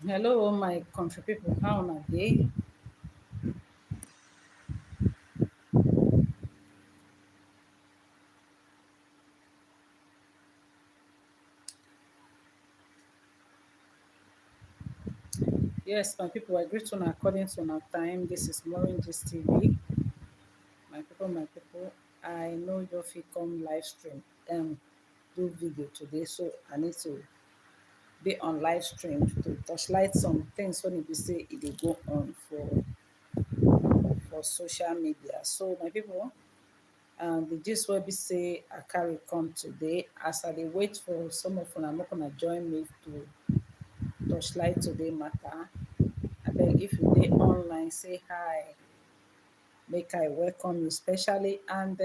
Hello, my country people. How are they? Yes, my people. I greet you according to our time. This is MAUREEN'S TV. My people. I know you fit come live stream. Do video today, so I need to be on live stream to touchlight some things when it be say it dey go on for social media. So my people, the gist wey be say I carry come today as I dey wait for some of una make una join me to touchlight today matter. Abeg, if you dey online, say hi, make I welcome you specially. And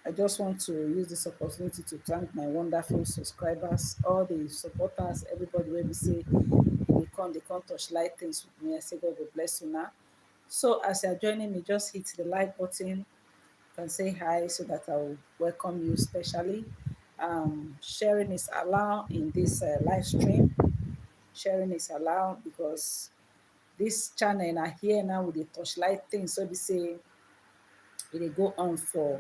I just want to use this opportunity to thank my wonderful subscribers, all the supporters, everybody wey be say they come touchlight things with me. I say God will bless you now. So as you're joining me, just hit the like button. You can say hi so that I will welcome you specially. Sharing is allowed in this live stream. Sharing is allowed because this channel na here now with the torchlight things so be say e dey go on for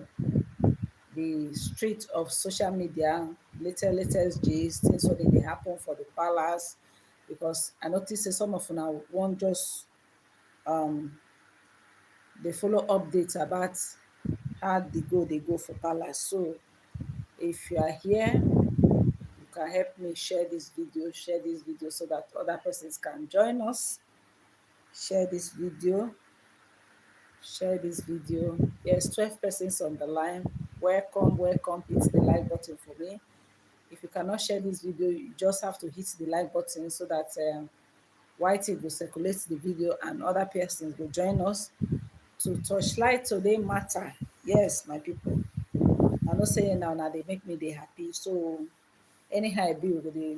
the street of social media, latest gist, things wey dey happen for the palace. Because I notice say some of una wan just um dey follow updates about how dey go for palace. So if you are here, you can help me share this video so that other persons can join us. Share this video. Share this video. Yes, 12 persons on the line. Welcome, welcome. Hit the like button for me. If you cannot share this video, you just have to hit the like button so that white will circulate the video and other persons will join us to touchlight today matter. Yes, my people. I'm not saying now they make me they happy. So anyhow I be, we go dey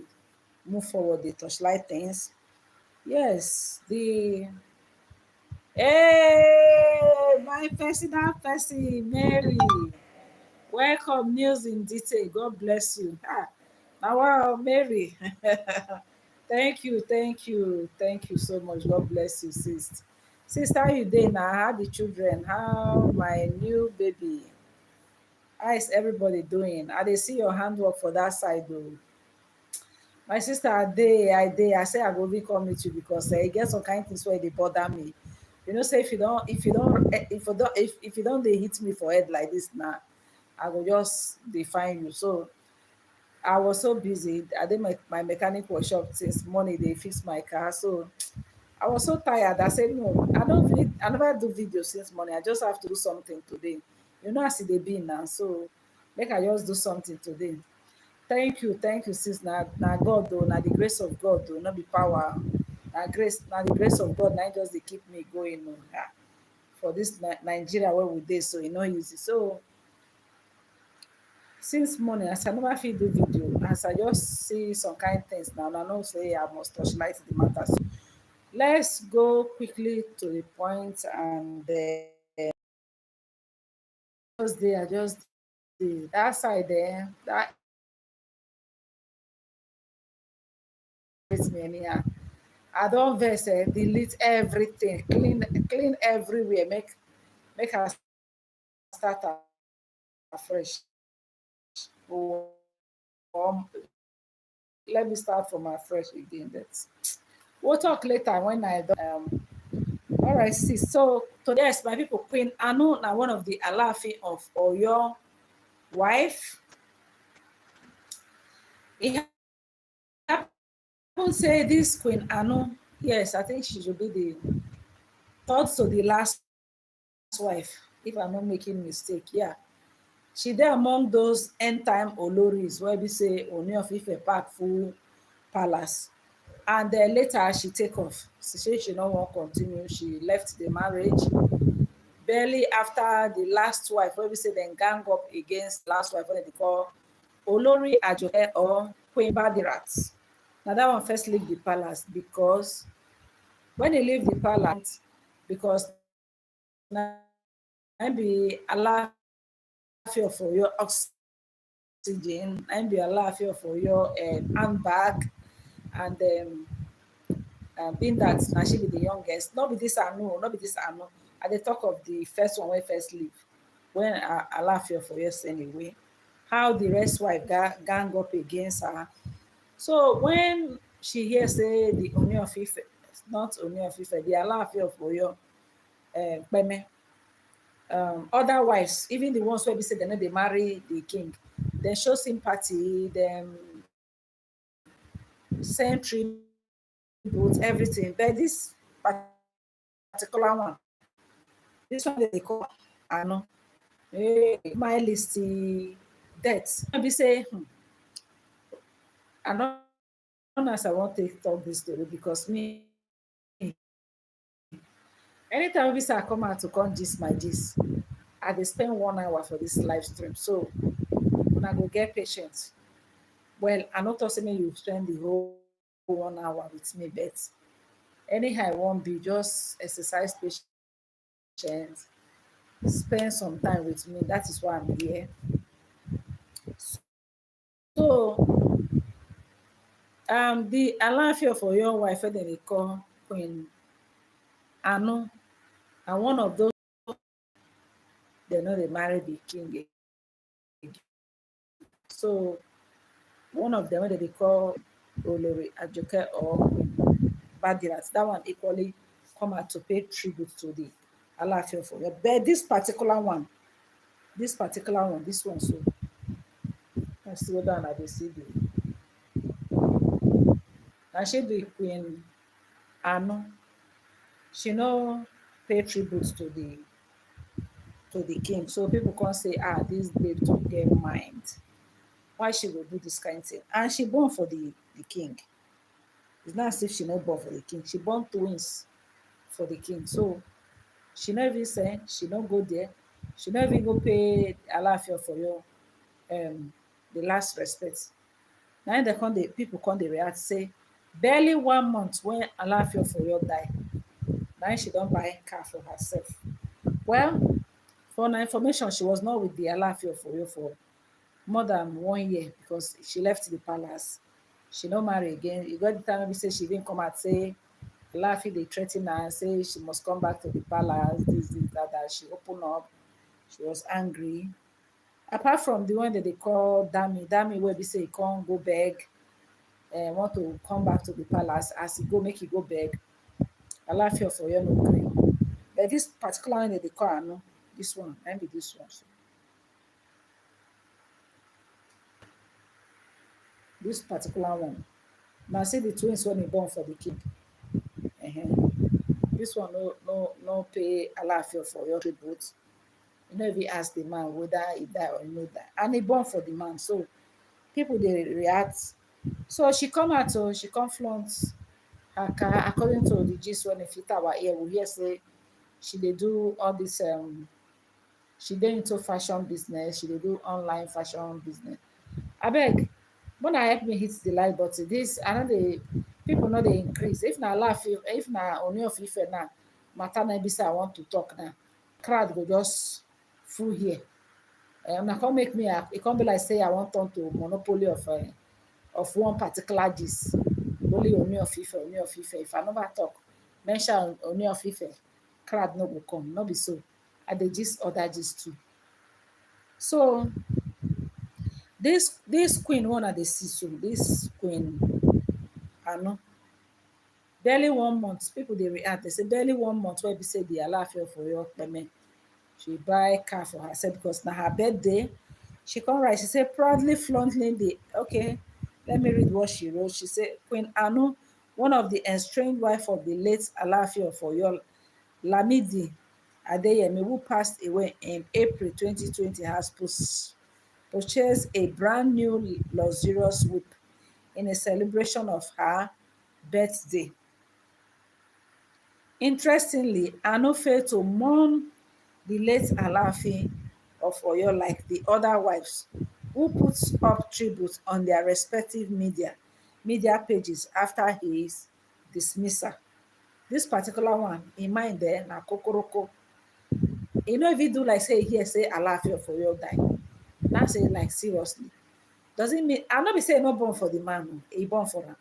move forward, the touchlight things. Yes, the hey, my personal person, Mary. Welcome, news in detail. God bless you. Now, wow, Mary. Thank you so much. God bless you, sis. Sister, how you doing now? How the children? How my new baby? How is everybody doing? I dey see your handwork for that side, though. My sister, I say I go really come meet you because e get some kind things where they bother me. You know, say if you don't, they hit me for head like this now, I go just define you. So I was so busy. I did my mechanic workshop since morning. They fix my car, so I was so tired. I said no, I never do video since morning. I just have to do something today. You know, as they be now, so make I just do something today. Thank you, sis. Na God though, na the grace of God though, not be power. Na the grace of God. Na just they keep me going. Oh, for this Nigeria where we dey, so e no easy. So since morning, as I never fit do video, as I just see some kind things now, and I know say I must touchlight the matter. So let's go quickly to the point and I just dey that side there. That hits me anyhow. I don vex delete everything, clean everywhere, make I start afresh. Oh, let me start from afresh again. That we'll talk later when I don. All right, sis. So today, yes, my people, Queen Anu, now one of the Alaafin of Oyo wife. It happen say this Queen Anu, yes, I think she should be the third to the last wife, if I'm not making mistake. Yeah, she there among those end time Oloris where we say Ooni of Ife pack full palace. And then later she take off. She say she no wan continue. She left the marriage barely after the last wife, where we say then gang up against last wife, what they call Olori Ajoke or Queen Badirat. Now that one first leave the palace because when they leave the palace, because now be Alaafin for your oxygen, and be Alaafin for your handbag, And being that now she be the youngest, not be this I know, not be this I know. At the talk of the first one when first leave, when Alaafin for years anyway, how the rest wife gang up against her. So when she hear say the Ooni of Ife, not Ooni of Ife, the Alaafin of Oyo, Peme, other wives, even the ones where we say they know they marry the king, they show sympathy, them send tribute, everything. But this particular one, this one that they call Ano, my list death. I be say, I don't know as I want to talk this story because me, anytime we say I come out to come gist my gist, I dey spend 1 hour for this live stream. So una go get patient. Well, I no talk say make you spend the whole 1 hour with me, but anyhow I won't be, just exercise patience, spend some time with me. That is why I'm here. So the Alaafin for your wife wey dem dey call Queen Anu, and one of those dem no dey marry the king again. So one of dem wey dem dey call Olori Ajoke or Queen Badirat, that one equally come out to pay tribute to the Alaafin for your. But this one, so I see whether una dey see the. Na she be Queen Anu. She no pay tribute to the king. So people come say, this babe too get mind. Why she go do this kind of thing? And she born for the king. It's not as if she no born for the king. She born twins for the king. So she no even send, she no go there. She no even go pay Alaafin for your the last respect. Now they come, the people come, they react say, barely 1 month when Alaafin for your die. Now she don't buy car for herself. Well, for my information, she was not with the Alaafin for you for more than 1 year because she left the palace. She no marry again. You got the time we say she didn't come out say Alaafin they threaten her, say she must come back to the palace, this, that. She opened up. She was angry. Apart from the one that they call Dami where we say he can't go beg and want to come back to the palace, as he go make he go beg. Alaafin for you no gree. But this particular one that they call Anu, this one, maybe this one. So this particular one. Now see the twins when he born for the king. Uh-huh. This one no pay Alaafin for your tribute. You know if he ask the man whether he die or he no die. And he born for the man. So people they react. So she come out, so she confronts her car according to the gist when they fit our ear. We hear say she dey do all this she dey into fashion business, she dey do online fashion business. Abeg, una help me hit the like button. This I know the people no dey increase. If na Alaafin, if na Ooni of Ife now, matter na be say I want to talk now, crowd go just full here. Una come make me, e come be like say I wan turn to monopoly of one particular gist. Only Ooni of Ife, Ooni of Ife. If I never talk, mention Ooni of Ife, crowd no go come. No be so. I dey gist other gist too. So this queen one I dey see so, this Queen Anu, barely 1 month, people dey react. They say barely 1 month wey be say the Alaafin for your payment. She buy car for herself because na her birthday. She come write, she say proudly flaunting the, okay, let me read what she wrote. She said, Queen Anu, one of the estranged wife of the late Alaafin of Oyo, Lamidi Adeyemi, who passed away in April 2020, has purchased a brand new luxurious whip in a celebration of her birthday. Interestingly, Anu failed to mourn the late Alaafin of Oyo like the other wives who put up tributes on their respective media pages after his dismissal. This particular one, in mind there, na kokoroko. E no even do like say here say Alaafin of Oyo die. Now say like seriously. Doesn't mean I no be say e no born for the man, he born for am.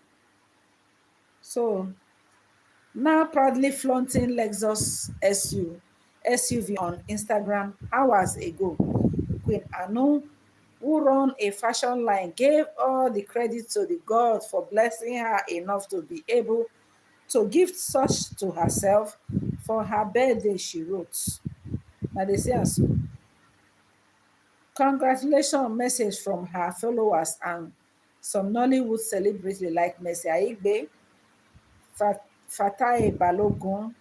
So now proudly flaunting Lexus SUV on Instagram hours ago, Queen Anu, who run a fashion line, gave all the credit to the God for blessing her enough to be able to gift such to herself for her birthday, she wrote. Now they say as so. Congratulations message from her followers and some Nollywood celebrities like Mercy Aigbe, Fatai Balogun,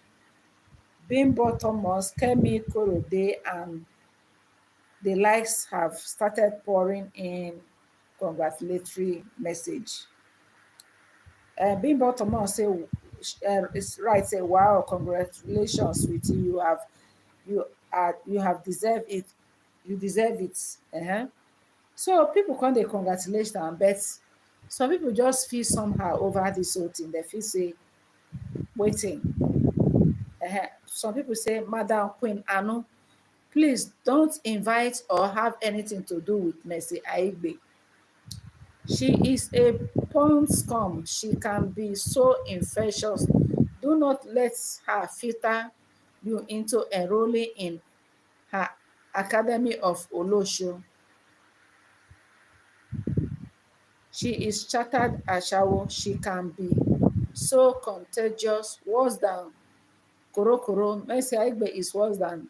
Bimbo Thomas, Kemi Korode, and the likes have started pouring in congratulatory message. Bimbo Thomas say, is right. Say, wow, congratulations, sweetie. You have deserved it. You deserve it. So people come dey congratulate am, but some people just feel somehow over this whole thing. They feel say, waiting. Some people say, Madam Queen Anu, please don't invite or have anything to do with Mercy Aigbe. She is a porn scum. She can be so infectious. Do not let her filter you into enrolling in her Academy of Olosho. She is chartered ashawo. She can be so contagious, worse than korokoro. Mercy Aigbe is worse than.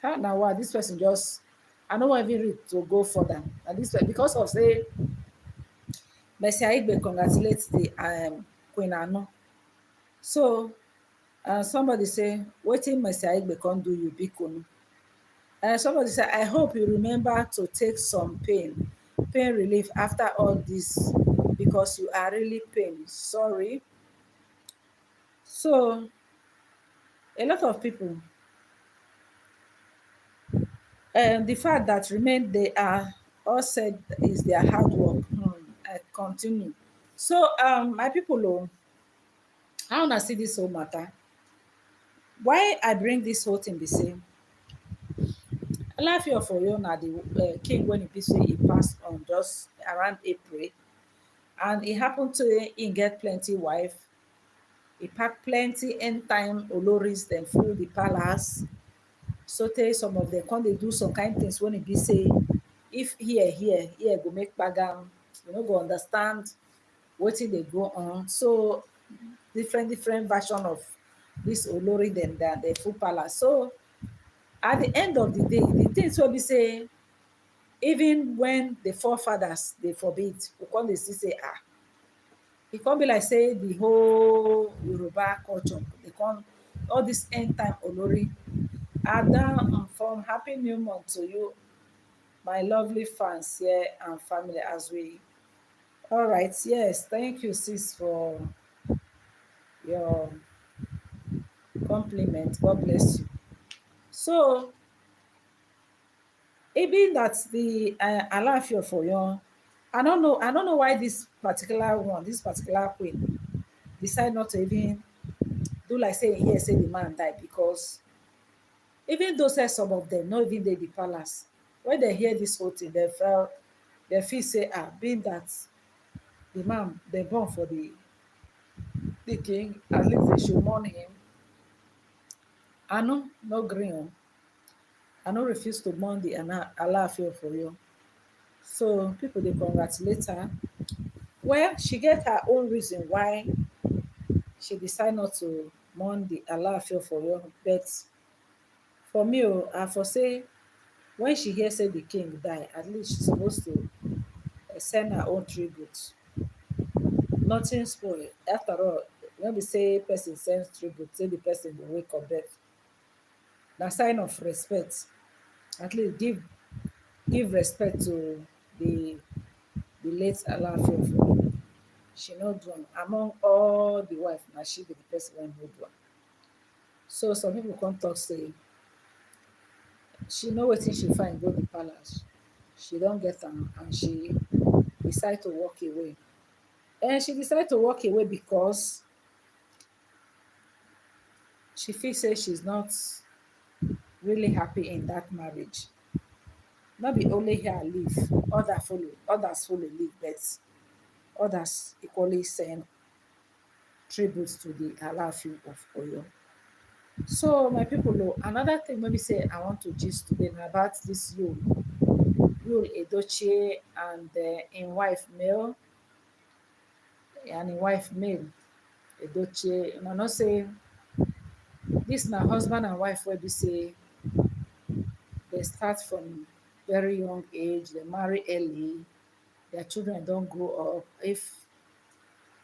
How na why this person just, I no wan even read to go further. And this because of say Mercy Aigbe congratulate the Queen Anu. So somebody say, wetin Mercy Aigbe come do you bikonu? Somebody say, I hope you remember to take some pain relief after all this, because you are really pain. Sorry. So a lot of people, the fact that remain they are all said is their hard work. I continue. So my people, oh, how una see this whole matter? Why I bring this whole thing be say, Alaafin of Oyo na the king when e be say e pass on just around April, and e happen to him get plenty wife. He pack plenty end time oloris dem full the palace. Sotey some of dem come dey do some kind things when e be say if here go make kpagam, you no go understand wetin dey go on. So different version of this olori dem that dey full palace. So at the end of the day, the things wey be say even when the forefathers dey forbid, we come dey see say e come be like say the whole Yoruba culture dey come, all this end time olori. Ada from happy new month to you, my lovely fans here and family, as we, all right, yes, thank you sis for your compliment, God bless you. So it being that the Alaafin for you, I don't know why this particular one, this particular queen decide not to even do like say here say the man die, because even though say some of them no even dey the palace, when they hear this whole thing, they feel say, being that the man they born for the king, at least they should mourn him. I no gree o. I no refuse to mourn the Alaafin for you. So people dey congratulate her. Well, she get her own reason why she decide not to mourn the Alaafin for you. But for me, I for say when she hear say the king die, at least she supposed to send her own tribute. Nothing spoil. After all, when we say person sends tribute, say the person dey wake up death. Na sign of respect. At least give respect to the late Alaafin for you. She no do am. Among all the wife, na she be the person wey no do am. So some people come talk say she know wetin she find go the palace. She don get am and she decide to walk away. And she decide to walk away because she feel say she's not really happy in that marriage. No be only her leave, others follow leave, but others equally send tribute to the Alaafin of Oyo. So my people, oh, another thing maybe say I want to gist today na about this Yul Edochie and in wife male and in wife male Edochie. Una know say this na husband and wife wey be say they start from very young age, they marry early, their children don grow up.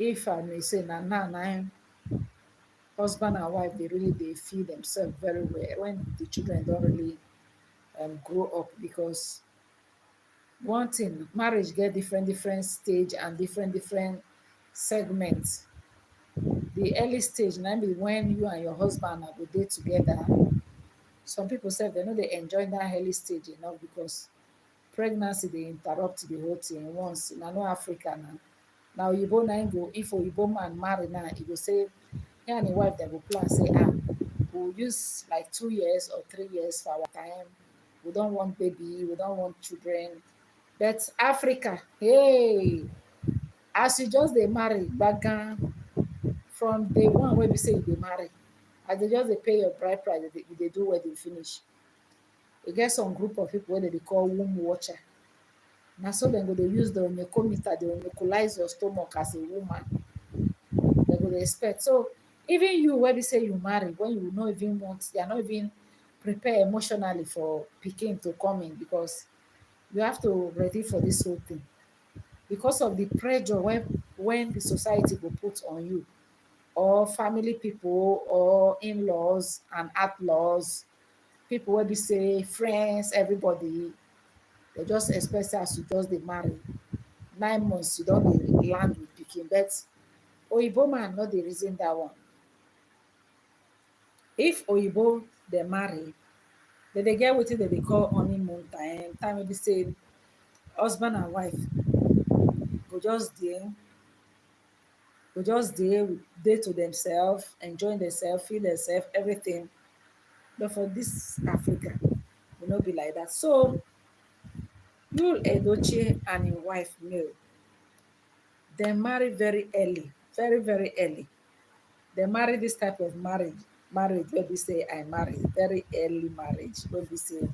If I may say na now na im husband and wife dey really dey feel themselves very well when the children don really grow up, because one thing, marriage get different different stage and different different segments. The early stage na be when you and your husband na go dey together. Some people sef dem no dey enjoy that early stage enough because pregnancy dey interrupt the whole thing once. Na no Africa na oyibo na im go, if oyibo man marry now e go say him and him wife dem go plan say we go use like 2 years or 3 years for our time, we don want baby, we don want children. But Africa, hey, as you just dey marry gbagam from day one wey be say you dey marry, as they just dey pay your bride price, you dey do wedding finish. E get some group of people wey dem dey call womb watcher. Na so dem go dey use the onychometer dey onycholize your stomach as a woman. Dem go dey expect. So even you wey be say you marry, when you no even want, you are not even prepare emotionally for pikin to come in, because you have to ready for this whole thing because of the pressure when the society go put on you, or family people, or in-laws and outlaws, people wey be say friends, everybody, they just expect say as you just dey marry 9 months you don dey land with pikin. But oyibo man no dey reason that one. If oyibo dem marry, dem dey get wetin dem dey call honeymoon time, time wey be say husband and wife go just dey dey to themselves, enjoying themselves, feel themselves, everything. But for this Africa, e no be like that. So Yul Edochie and him wife Male, dem marry very early, very very early. Dem marry this type of marriage wey be say I marry very early marriage, wey be say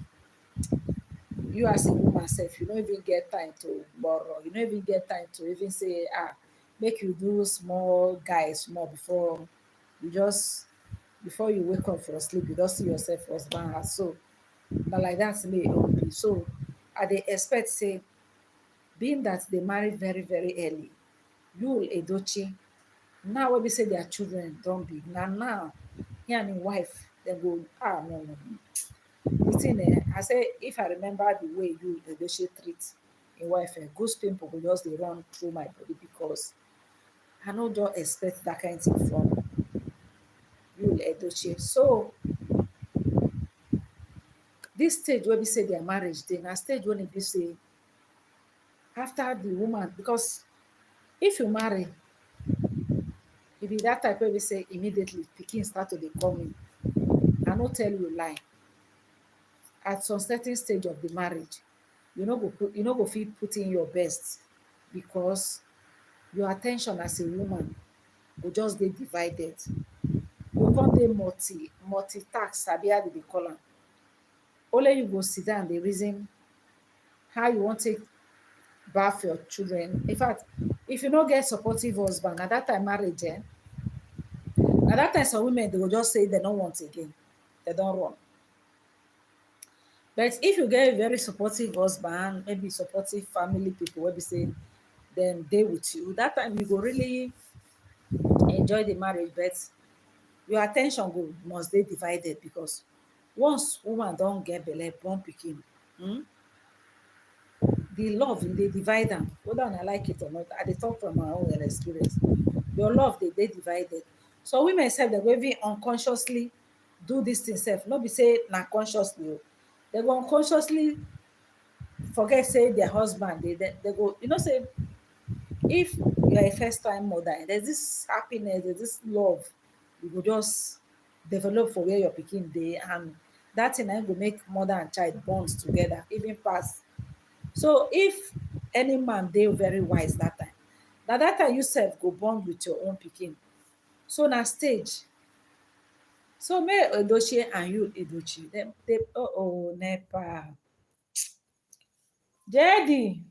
you as a woman sef, you no even get time to borrow, you no even get time to even say make you do small guy small before you just, before you wake up from sleep you just see yourself for husband house. So na like that may e own be. So I dey expect say, being that they marry very very early, Yul Edochie, now wey be say their children don big, na now he and him wife dem go no. The thing I say, if I remember the way Yul Edochie treat him wife, goose pimple go just dey run through my body, because I no just expect that kind thing from Yul Edochie. So this stage wey be say their marriage dey na stage wey e be say after the woman, because if you marry, e be that type wey be say immediately pikin start to dey come in. I no tell you lie, at some certain stage of the marriage, you no go fit put in your best, because your at ten tion as a woman go just dey divided. You come dey multitask, sabi how dem dey call am. Only you go sit down dey reason how you wan take baff your children. In fact, if you no get supportive husband, na that time marriage na that time some women dey go just say dem no want again, dem don run. But if you get a very supportive husband, maybe supportive family people wey be say dem dey with you, that time you go really enjoy the marriage. But your at ten tion go must dey divided, because once woman don get belle, born pikin, the love you dey divide am, whether una like it or not. I dey talk from my own experience. Your love dey divided. So women sef dem go even unconsciously do this thing sef, no be say na consciously o, dem go unconsciously forget say their husband dey there. Dem go, you know say if you are a first time mother, there's this happiness, there's this love you go just develop for where your pikin dey, and that thing na im go make mother and child bond together even pass. So if any man dey very wise that time, na that time you sef go bond with your own pikin. So na stage. So me Edochie and you Edochie, dem they oh nepa. Jedi,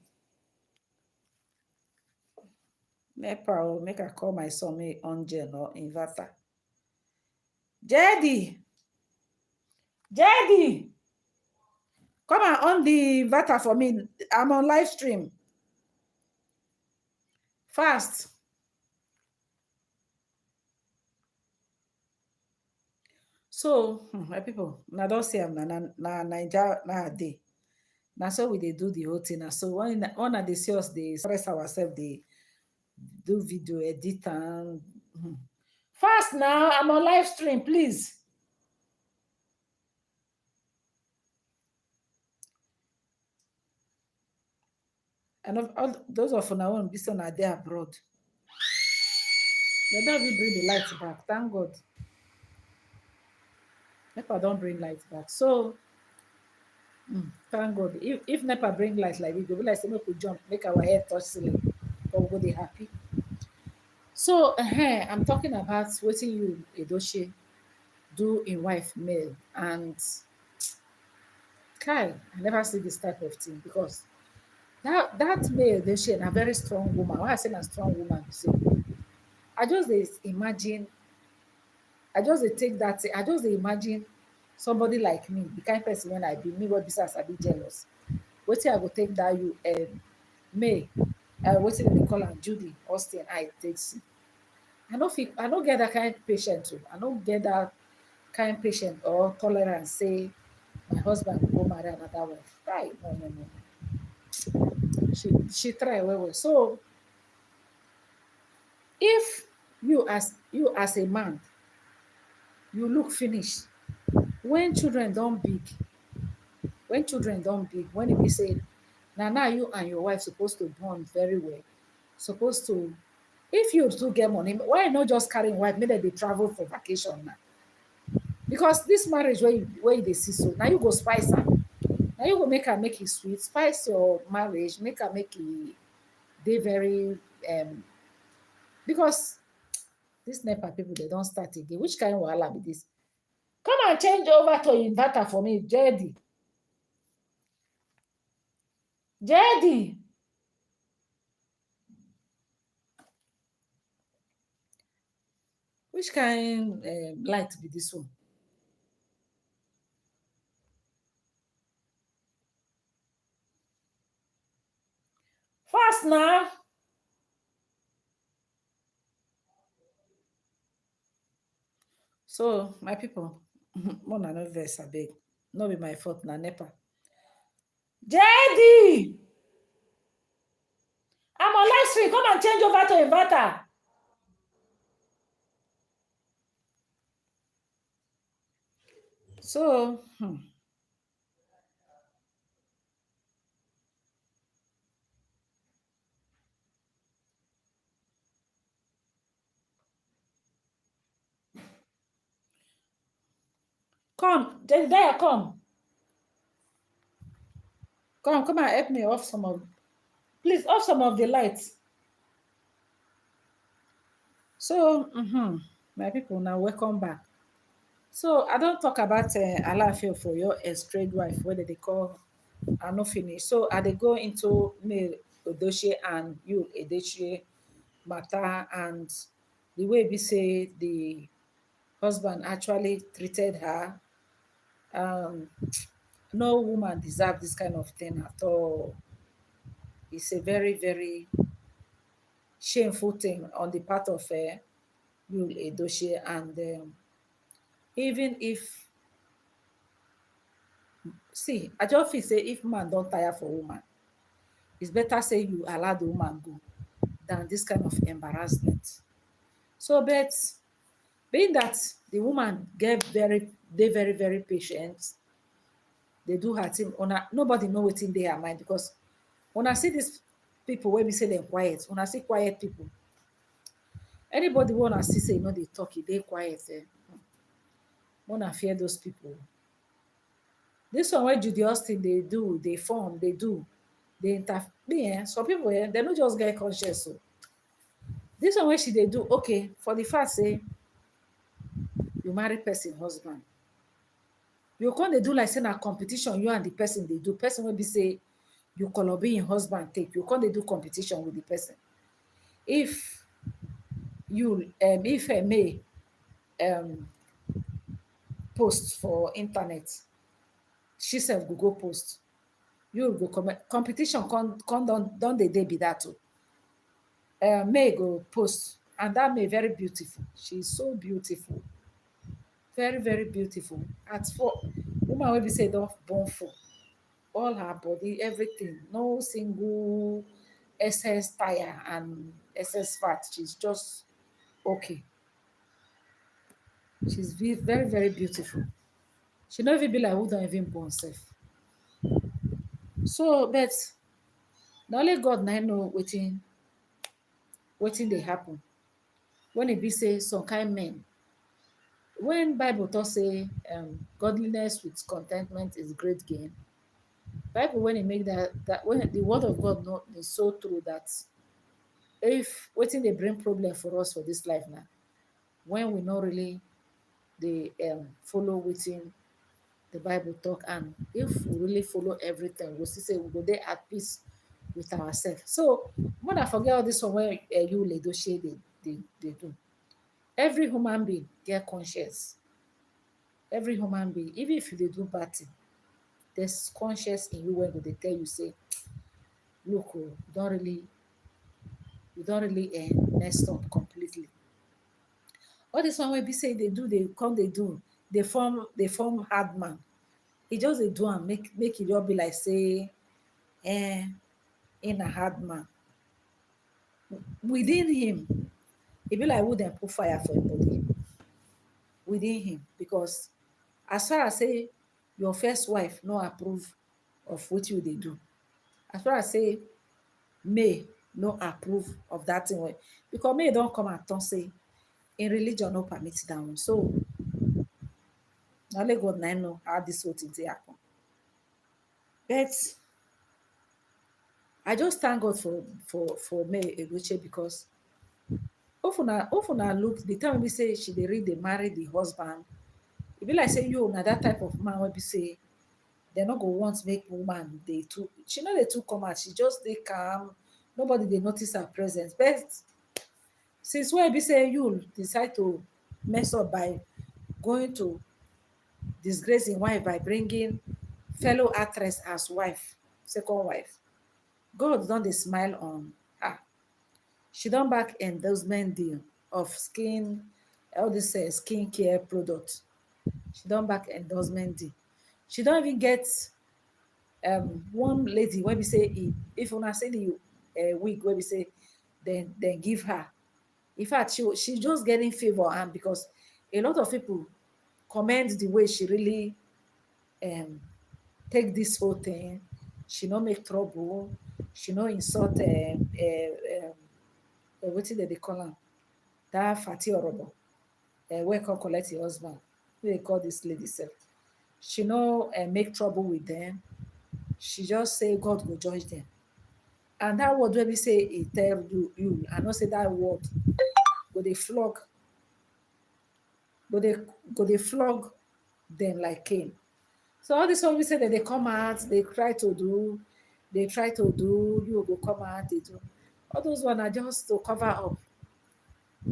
nepa oh, make I call my son make on gen or inverter. Jedi, Jedi, come and on the inverter for me. I'm on live stream. Fast. So my people, na don see am na naija nowadays. Na so we dey do the whole thing. Na so one of the see us dey stress ourselves, dey do video edit and fast now. I'm on live stream, please. And all those of una own be say na dey abroad. They don't even bring the light back. Thank God. NEPA don't bring light back. So thank God. If NEPA bring light like this, go be like say make we jump, make our head touch ceiling, but we go dey happy. So I'm talking about wetin you Edochie do in wife mail, and Kai, I never see this type of thing, because that male Edochie na very strong woman. Why I say na strong woman be say, I just dey imagine, I just dey take that thing, I just dey imagine somebody like me, the kind person when I be, me wey be say I sabi jealous. Wetin I go take that you May, wetin dem dey call am, Judy Austin I take see. I no get that kind patient too. I no get that kind patient or tolerance say my husband go marry another wife. Right? No, no, no. She try well well. So if you as a man, you look finish, when children don big, when e be say na now you and your wife supposed to bond very well, supposed to, if you too get money, why not just carry im wife make dem dey travel for vacation now? Because this marriage wey you dey see so, na you go spice am, na you go make am make e sweet, spice your marriage, make am make e dey very because this NEPA people, they don start again. Which kind wahala be this? Come and change over to inverter for me, Jedi. Jedi, which kind light be this one? Fast now. So my people, more na no vex abeg. No be my fault, na NEPA. Jedi, I'm on live stream. Come and change over to inverter. So come, Jedediah, come and help me off some of, please off some of the lights. So my people, now welcome back. So I don't talk about Alaafin for your estranged wife, whether they call are not finished. So I they go into me Edochie and you Edochie matter, and the way we say the husband actually treated her. No woman deserve this kind of thing at all. It's a very, very shameful thing on the part of you Edochie, and even if, see, I just feel say if man don't tire for woman, it's better say you allow the woman go than this kind of embarrassment. So, but being that the woman they very, very patient, they do her thing. Nobody know what's in their mind, because when I see these people, when we say they're quiet, when I see quiet people, anybody wanna see say they talk, they quiet. Wanna fear those people. This one where Judy Austin they do, they form, they do, they interfere. Some people they don't just get conscious. So This one wey she dey do, okay, for the fact say you marry person husband, you come dey do like say na competition you and the person dey do. Person wey be say you kolobi im husband take, you come dey do competition with the person. If you if May um post for internet, she sef go post, you go comment. Competition come don dey be that o. May go post, and that May very beautiful. She's so beautiful, very very beautiful. At for woman wey be say don born full, all her body, everything, no single excess tire and excess fat. She's just okay. She's very very beautiful. She no even be like who don even born sef. So but na only God na know wetin dey happen when e be say some kind men, when Bible talk say godliness with contentment is great gain. Bible when e make that when the word of God no is so true, that if wetin dey bring problem for us for this life now, when we no really dey follow wetin the Bible talk, and if we really follow everything, we see say we go dey at peace with ourselves. So more than forget all this one wey you Edochie dey do. Every human being get conscience. Every human being, even if you dey do bad thing, there's conscience in you wey go dey tell you say, look oh, you don really messed up completely. All this one wey be say dey do, dey come dey do, dey form hard man. E just dey do am make e just be like say in a hard man. Within him, e be like who dem put fire for im body within him, because as far as say your first wife no approve of wetin you dey do, as far as say May no approve of that thing, wey because May don come and talk say in religion no permit that one. So na only God na know how this whole thing take happen. But I just thank God for May Edochie, because if una look the time wey be say she dey read dey marry the husband, e be like say you na that type of man wey be say dem no go want make woman dey too, she no dey too come out, she just dey calm, nobody dey notice her presence. But since wey be say you decide to mess up by going to disgrace im wife by bringing fellow actress as wife, second wife, God don dey smile on her. She don back endorsement deal of all this skincare product. She don back endorsement deal. She don even get one lady wey be say, if una see the wig wey be say dem give her, in fact she just getting favour, and because a lot of people commend the way she really take this whole thing. She no make trouble, she no insult wetin dem dey call am, that Fati Orobo wey come collect im husband, wey dey call this lady sef. She no make trouble with them. She just say God go judge them. And that word wey be say e tell you, I know say that word go dey flog, go dey flog them like Cain. So all this one we say that they come out, they try to do, you go come out, they do. All those one are just to cover up.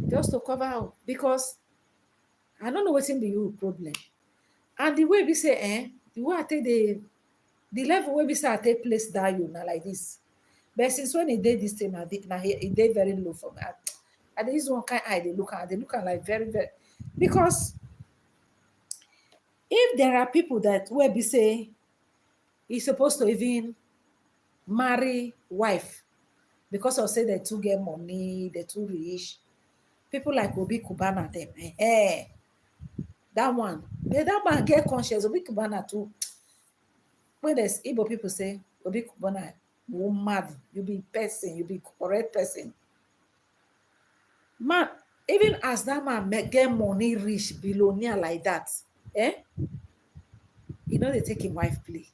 Just to cover up. Because I don't know wetin be you problem. And the way we say, the way I take the level wey be say I take place that you now like this. But since when e dey this thing, e dey very low for me. I dey use one kind eye dey look am, they look am like very very, because if there are people that wey be say e supposed to even marry wife because of say they too get money, they too rich, people like Obi Kubana dem, that one, that man get conscience. Obi Kubana too, when there's Igbo people say Obi Kubana, you mad, you be person, you be correct person. Man, even as that man get money, rich, billionaire like that, you know they take him wife play.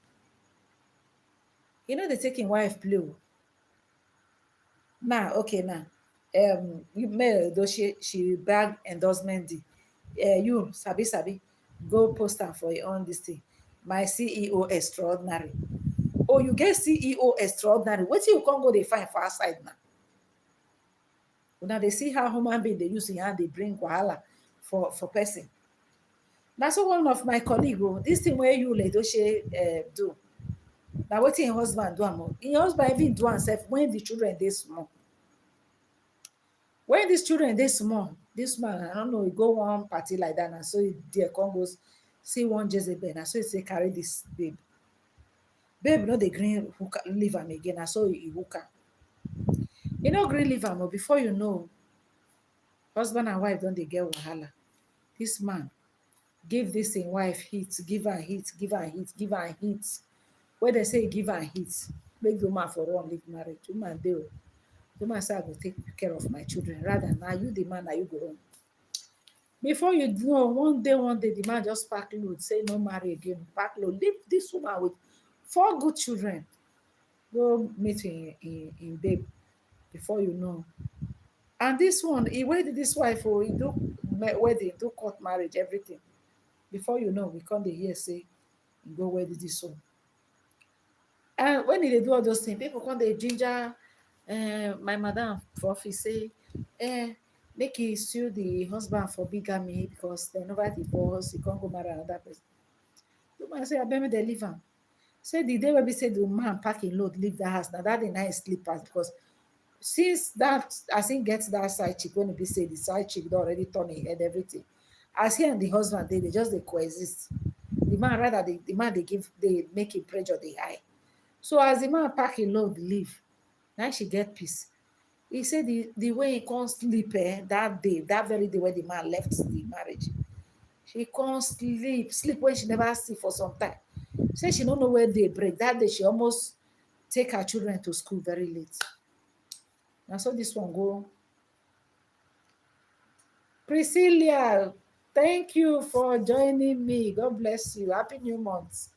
You know they take him wife play. Now, okay, now Mayor Edochie, she bag endorsement deal. You sabi sabi, go post am for your own this thing. My CEO extraordinary. Oh, you get CEO extraordinary. Wetin you come go dey find for outside now? Una dey see how human being dey use im hand dey bring wahala for person. Na so one of my colleague o, dis thing wey you Edochie do, na wetin im husband do am o. Im husband even do am sef when the children dey small. When dis children dey small, dis man, I don't know, e go one party like that, na so e there come go see one Jezebel, na so e say carry dis babe. Babe no dey gree leave am again, na so e hook am. E no gree leave am o, before you know, husband and wife don dey get wahala. Dis man give dis im wife hit, give am hit, give am hit, give am hit. When dem say e give am hit, make the woman for run leave marriage. Woman dey o. The woman say I go take care of my children. Rather, na you the man, na you go run. Before you know, one day, the man just pack load, say no marry again, pack load, leave dis woman with 4 good children, go meet im babe. Before you know, and dis one, e wedded dis wife o, e do wedding, do court marriage, everything. Before you know, we come dey hear say e go wed dis one. And when e dey do all those things, people come dey ginger my madam for office say make e sue the husband for bigamy because dem never divorce, e come go marry another person. The woman say abeg make dem leave am. Say the day wey be say the man pack im load leave that house, na that day na im sleep pass, because since that, as im get that side chick, when e be say the side chick don already turn im head, everything, as he and the husband dey just dey coexist. The man, rather, the man dey make im pressure dey high. So as the man pack im load leave, na she get peace. He say the way he come sleep that day, that very day when the man left the marriage, she come sleep when she never see for some time. Say she no know where day break. That day she almost take her children to school very late. Na so this one go. Priscilla, thank you for joining me. God bless you. Happy new month.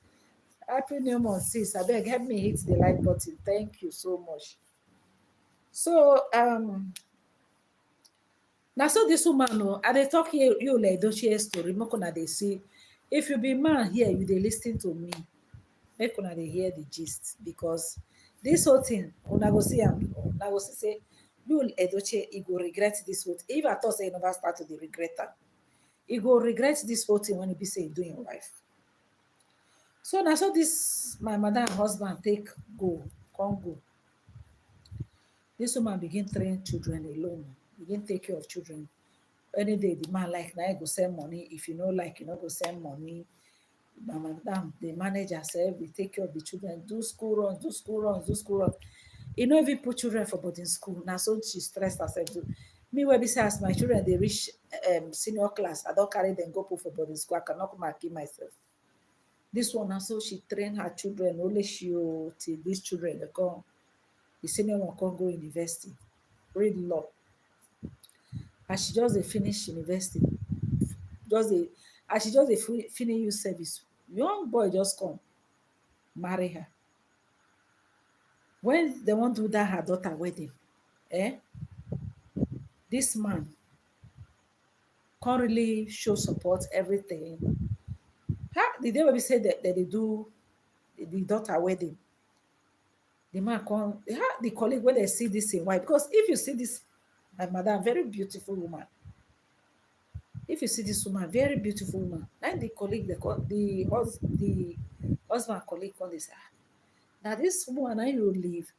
Happy new month, sis. Abeg help me hit the like button. Thank you so much. So na so this woman o, I dey talk you Edochie story, make una dey see. If you be man here, you dey lis ten to me, make una dey hear the gist, because this whole thing, una go see am, una go see say you Edochie, e go regret this whole thing. If I thought say e never start to dey regret am, e go regret this whole thing when e be say e do im wife. So na so this my madam husband take go, come go. This woman begin train children alone, begin take care of children. Any day the man like, na he go send money. If you no like, you no go send money. My madam dey manage herself, dey take care of the children, do school runs, do school runs, do school runs. E no even put children for boarding school. Na so she stress herself do. Me wey be say as my children dey reach senior class, I don carry them go put for boarding school. I cannot come and kill myself. This one na so she train her children, only she till these children dey come. The senior one come go university, read law. As she just dey finish university, as she just dey finish youth service, young boy just come marry her. When they wan do that her daughter wedding, this man come really show support, everything. The day wey we say that they do the daughter wedding, the man come, the colleague wey dey see this in white, because if you see this my madam, very beautiful woman. If you see this woman, very beautiful woman, and the colleague, the husband colleague come dey say, na this woman na you leave.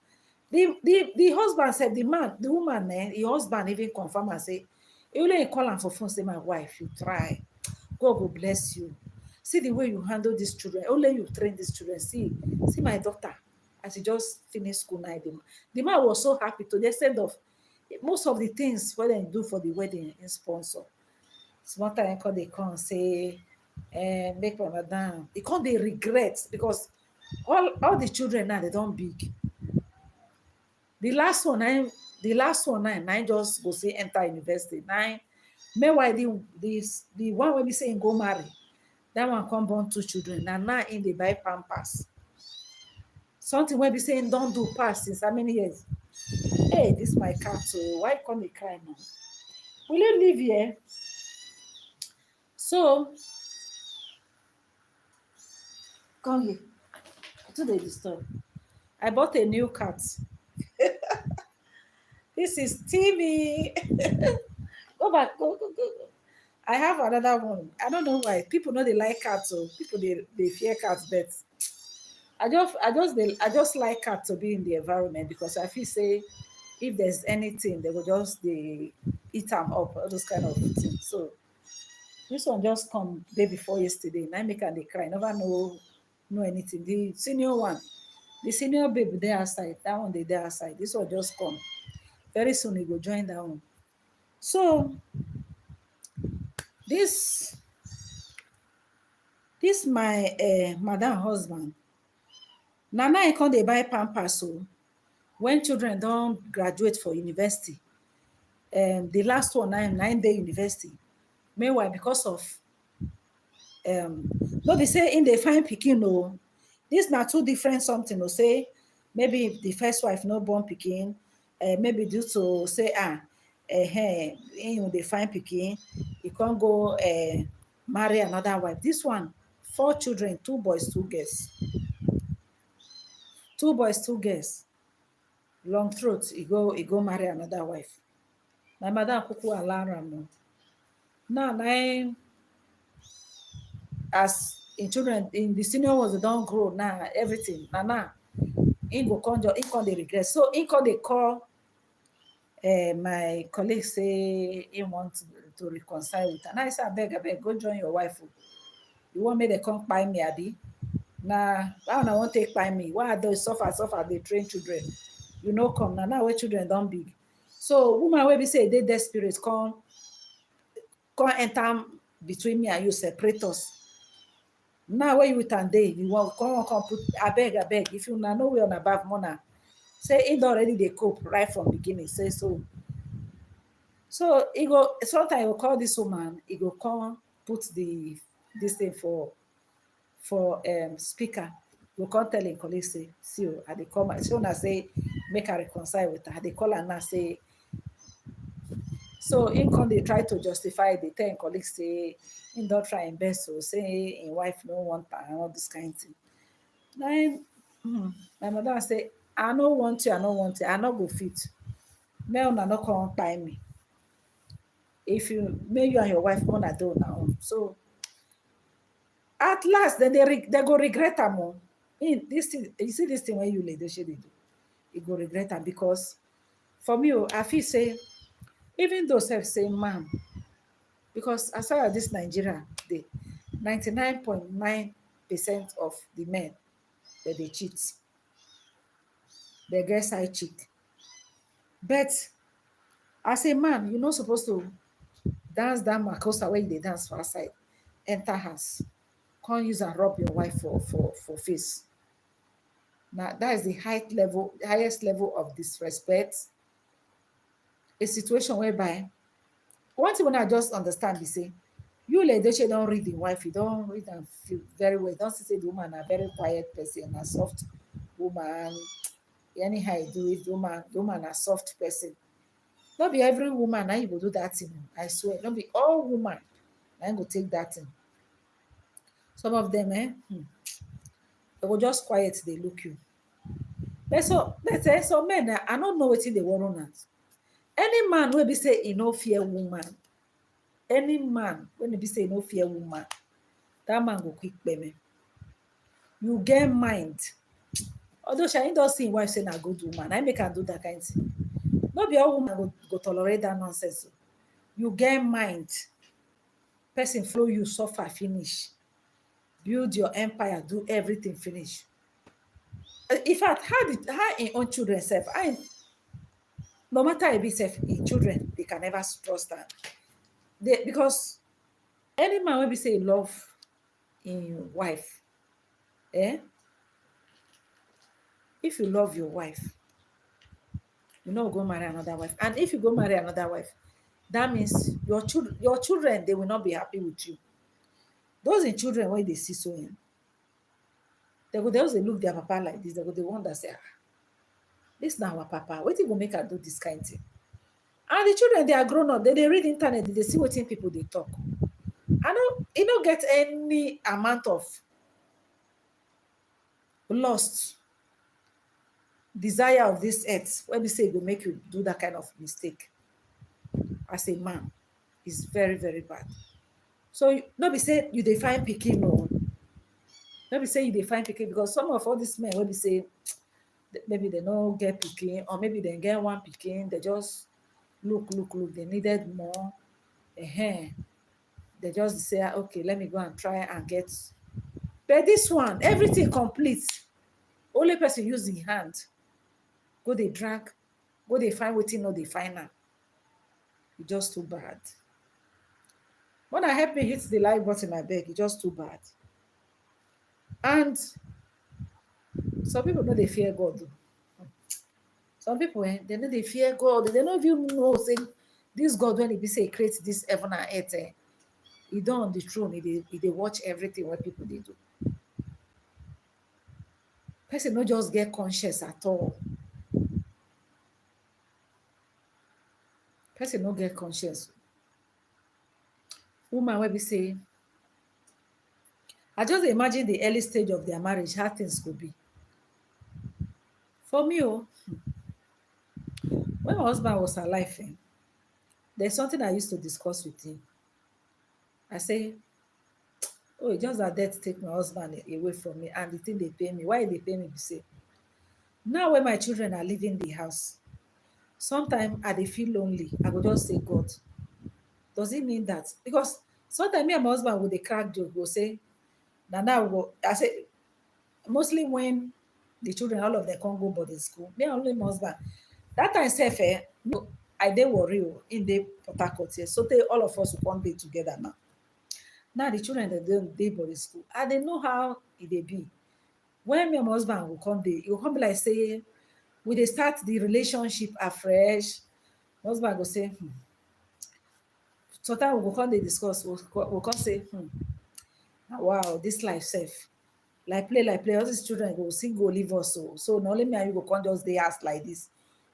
The husband said, the woman, the husband even confirm and say, he only call am for phone, say, my wife, you try, God go bless you. See the way you handle these children, only you train these children. See my daughter, as she just finished school now. The man was so happy, to the extent of most of the things what they do for the wedding in sponsor. Small time they come say, make my madam. They come, they regret, because all the children now, they don't big. The last one nine just go say enter university. Meanwhile, the one when we say go marry, that one come born 2 children. Now in they buy pampers. Something when we say don't do pass since how many years? Hey, this my cat, so why can't they cry now? Will you live here? So come here. To the disturb. I bought a new cat. This is Timmy. Go back. Go. I have another one. I don't know why. People know they like cats, so people they fear cats, but I just like cats to be in the environment because I feel say if there's anything, they will just they eat them up, all those kind of things. So this one just come day before yesterday. Now make her they cry. Never know anything. The senior one, the senior baby there outside. That one they there outside. This one just come. Very soon he go join that one. So this this my madam husband. Na now I come dey buy pampers so when children don graduate for university. The last one na im dey university. Meanwhile, because of no be say im dey find pikin o. Dis na two different something o. Say maybe if the first wife no born pikin, maybe due to say im dey find pikin, e come go marry another wife. Dis one, 4 children, 2 boys, 2 girls. 2 boys, 2 girls. Long throat, e go marry another wife. My madam kuku allow am o. Now na im as im children, in the senior ones, they don grow now, everything. Now im go come dey regret. So im come dey call my colleague say im want to reconcile with her. Now I say abeg go join your wife o. You want make dem come kpai me abi? Na how una wan take kpai me? Why I dey suffer dey train children? You no come now wey children don big. So woman wey be say e dey desperate come enter between me and you, separate us. Now wey you with am dey, you wan come put abeg if una know where una back mona. Say im don already dey cope right from beginning. Say so. So he go sometimes he go call this woman, he go come put this thing for speaker. He go come tell him colleague say, see o, I dey come. So una say make her reconcile with her. I dey call her now say. So im come dey try to justify, dey tell im colleague say im don try im best to say im wife no want am and all this kind thing. Na my mother say, I no want you, I no go fit. Make una no come kpai me. If you make you and your wife una do una own. So at last then they go regret am o. This thing, you see this thing when you Edochie dey do, you go regret am because for me I feel say even though sef say man, because as far as this Nigeria dey, 99.9% of the men that they cheat, they get side chick. But as a man, you're not supposed to dance that makosa where they dance for outside, enter house, can't use and rub your wife for face. Now that is the highest level of disrespect. A situation whereby one thing when I just understand is say you Edochie don't read the wife, you don't read and feel very well. Don't say the woman a very quiet person, a soft woman. Anyhow you do it, the woman a soft person. Not be every woman now you go do that thing. I swear, not be all woman now go take that thing. Some of them, they go just quiet, they look you. But so let's say some men, I don't know what they want on us. Any man will be say he no fear woman. Any man when he be say he no fear woman, that man go quick payment. You get mind. Although she don't see wife saying a good woman, I make her do that kind of thing. Not be all woman go tolerate that nonsense. You get mind. Person flow you suffer finish. Build your empire, do everything finish. In fact, how in own children self, no matter if it's in children, they can never trust them. Because any man will be say love in wife, if you love your wife, you know go marry another wife. And if you go marry another wife, that means your children, they will not be happy with you. Those in children when they see so they always look their papa like this, they wonder say, This na our papa, wetin go make am do this kind thing? And the children, they are grown up, they read internet, they see wetin people dey talk. I no, e no get any amount of lust, desire of this earth wey be say e go make you do that kind of mistake as a man. Is very very bad. So no be say you dey find pikin o, no be say you dey find pikin, because some of all these men wey be say maybe they no get pikin, or maybe they get one pikin, they just look, they needed more. They just say, okay, let me go and try and get. But this one, everything complete. Only person use him hand. Go dey drag, go dey find wetin no dey find am. E just too bad. When I help me hit the like button, I beg, e just too bad. And some people no dey fear God. Some people, they no dey fear God. They no even know say this God, when he be say he create this heaven and earth, he don on the throne. He dey watch everything what people dey do. Person no just get conscience at all. Person no get conscience. Woman wey be say, I just imagine the early stage of their marriage, how things could be. For me, when my husband was alive, there's something I used to discuss with him. I say, oh, it's just that death take my husband away from me, and the thing they pay me. Why they pay me? Be say, now when my children are leaving the house, sometimes I dey feel lonely. I go just say, God, does it mean that? Because sometimes me and my husband would dey crack joke, go say, now go. I say, mostly when the children, all of them can't go boarding school. Me and only my husband. That time self, no, I dey worry in the Port Harcourt here. So they all of us will come be together now. Now the children that they boarding school, and they know how it dey be. When me and my husband will come there, it will come be like say, we dey start the relationship afresh. My husband go say, sometimes we go come dey discuss, we'll come say, wow, this life safe. Like play, all these children go still go leave us. So not only me and you go come just dey ask like this.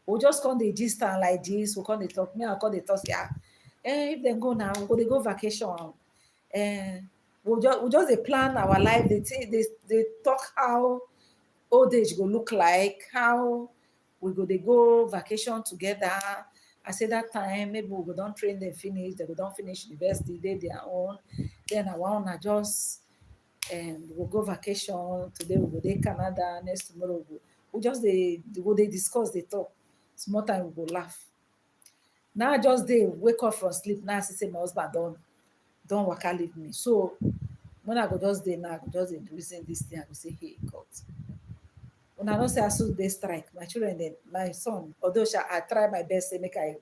We'll just come dey gist and like this, we'll come dey talk. Me and come dey talk, if they go now, we go vacation. We'll just dey plan our life. They talk how old age go look like, how we go vacation together. I say that time maybe we go don train them finish, they go don finish university, they their own. Then our own na just we'll go vacation. Today we go dey Canada, next tomorrow we just they discuss, they talk. Small time we go laugh. Now I just dey wake up from sleep. Now I see say my husband don't waka leave me. So when I go just dey now, I go just dey reason this thing. I go say, hey God. When I don't say I still dey strike, my children, then my son, although I try my best to make I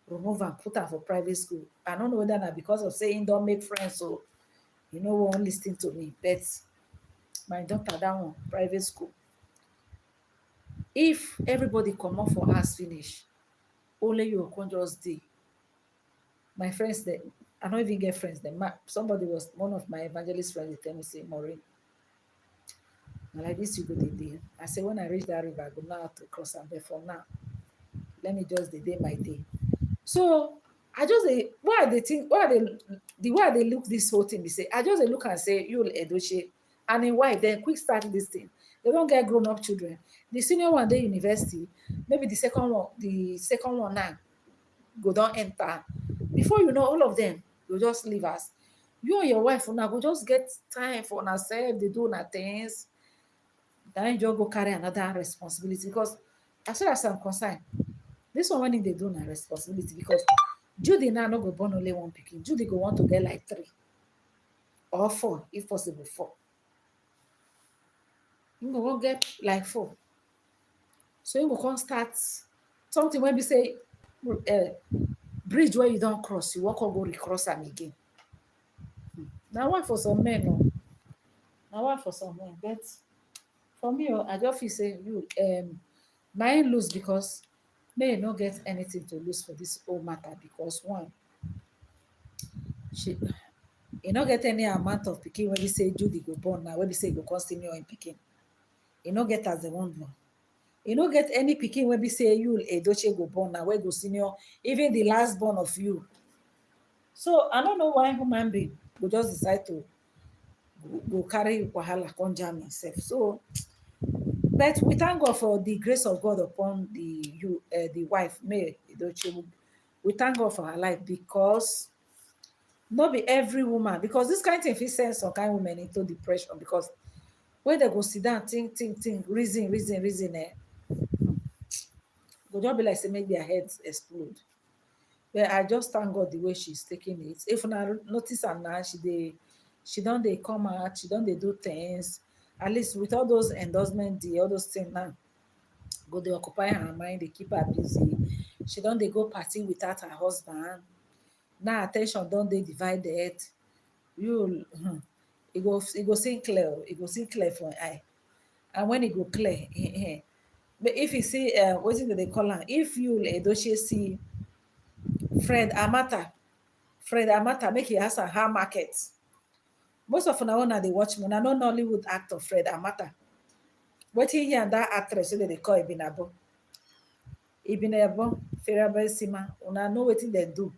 remove and put her for private school. I don't know whether na because of saying don't make friends, so you know won't listen to me. But my daughter, that one, private school. If everybody come up for us finish, only you can just dey. My friends, they, I don't even get friends. Then somebody was one of my evangelist friends. They tell me, say, Maureen, like this you go dey. I say, when I reach that river, I go now to cross and there for now. Let me just day my day. So I just why they think, the way they look this whole thing, they say, I just look and say, you Edochie, and in wife, then quick start this thing. They don't get grown up children. The senior one day university, maybe the second one now go down enter. Before you know, all of them will just leave us. You and your wife now go just get time for yourself. They do things. Then you just go carry another responsibility, because as far as I'm concerned, this one when they do na responsibility, because Judy now no go born only one pikin. Judy go want to get like 3 or 4, if possible 4. You go want get like 4. So you go come start something when we say bridge where you don't cross, you walk or go recross them again. Now one for some men, no. Now one for some men, but for me, I just feel say you mine lose, because may not get anything to lose for this whole matter, because one, she you not get any amount of pikin when we say Judy go born now, when we say you go come senior in pikin. You not get as the one born. You no get any pikin wey be say you Edochie go born na wey go senior even the last born of you. So I don't know why human being go just decide to go carry wahala come jam himself. So but we thank God for the grace of God upon the wife May Edochie. We thank God for her life because not be every woman, because this kind of thing fit send some kind of women into depression, because when they go sit down think reason go just be like say make their heads explode. But I just thank God the way she's taking it. If una notice am now, she don dey come out, she don dey do things. At least with all those endorsement deal, all those things now, go dey occupy her mind, dey keep her busy. She don dey go party without her husband. Now at ten tion don dey divided. You e go see clear, e go see clear for eye. And when e go clear, but if you see wetin dem dey call am, if you Edochie see Fred Amata, make e ask am how market. Most of una dey watch me, una know Nollywood actor Fred Amata. Wetin he and that actress wey dem dey call Ibinabo Firabersima, una know wetin dem do.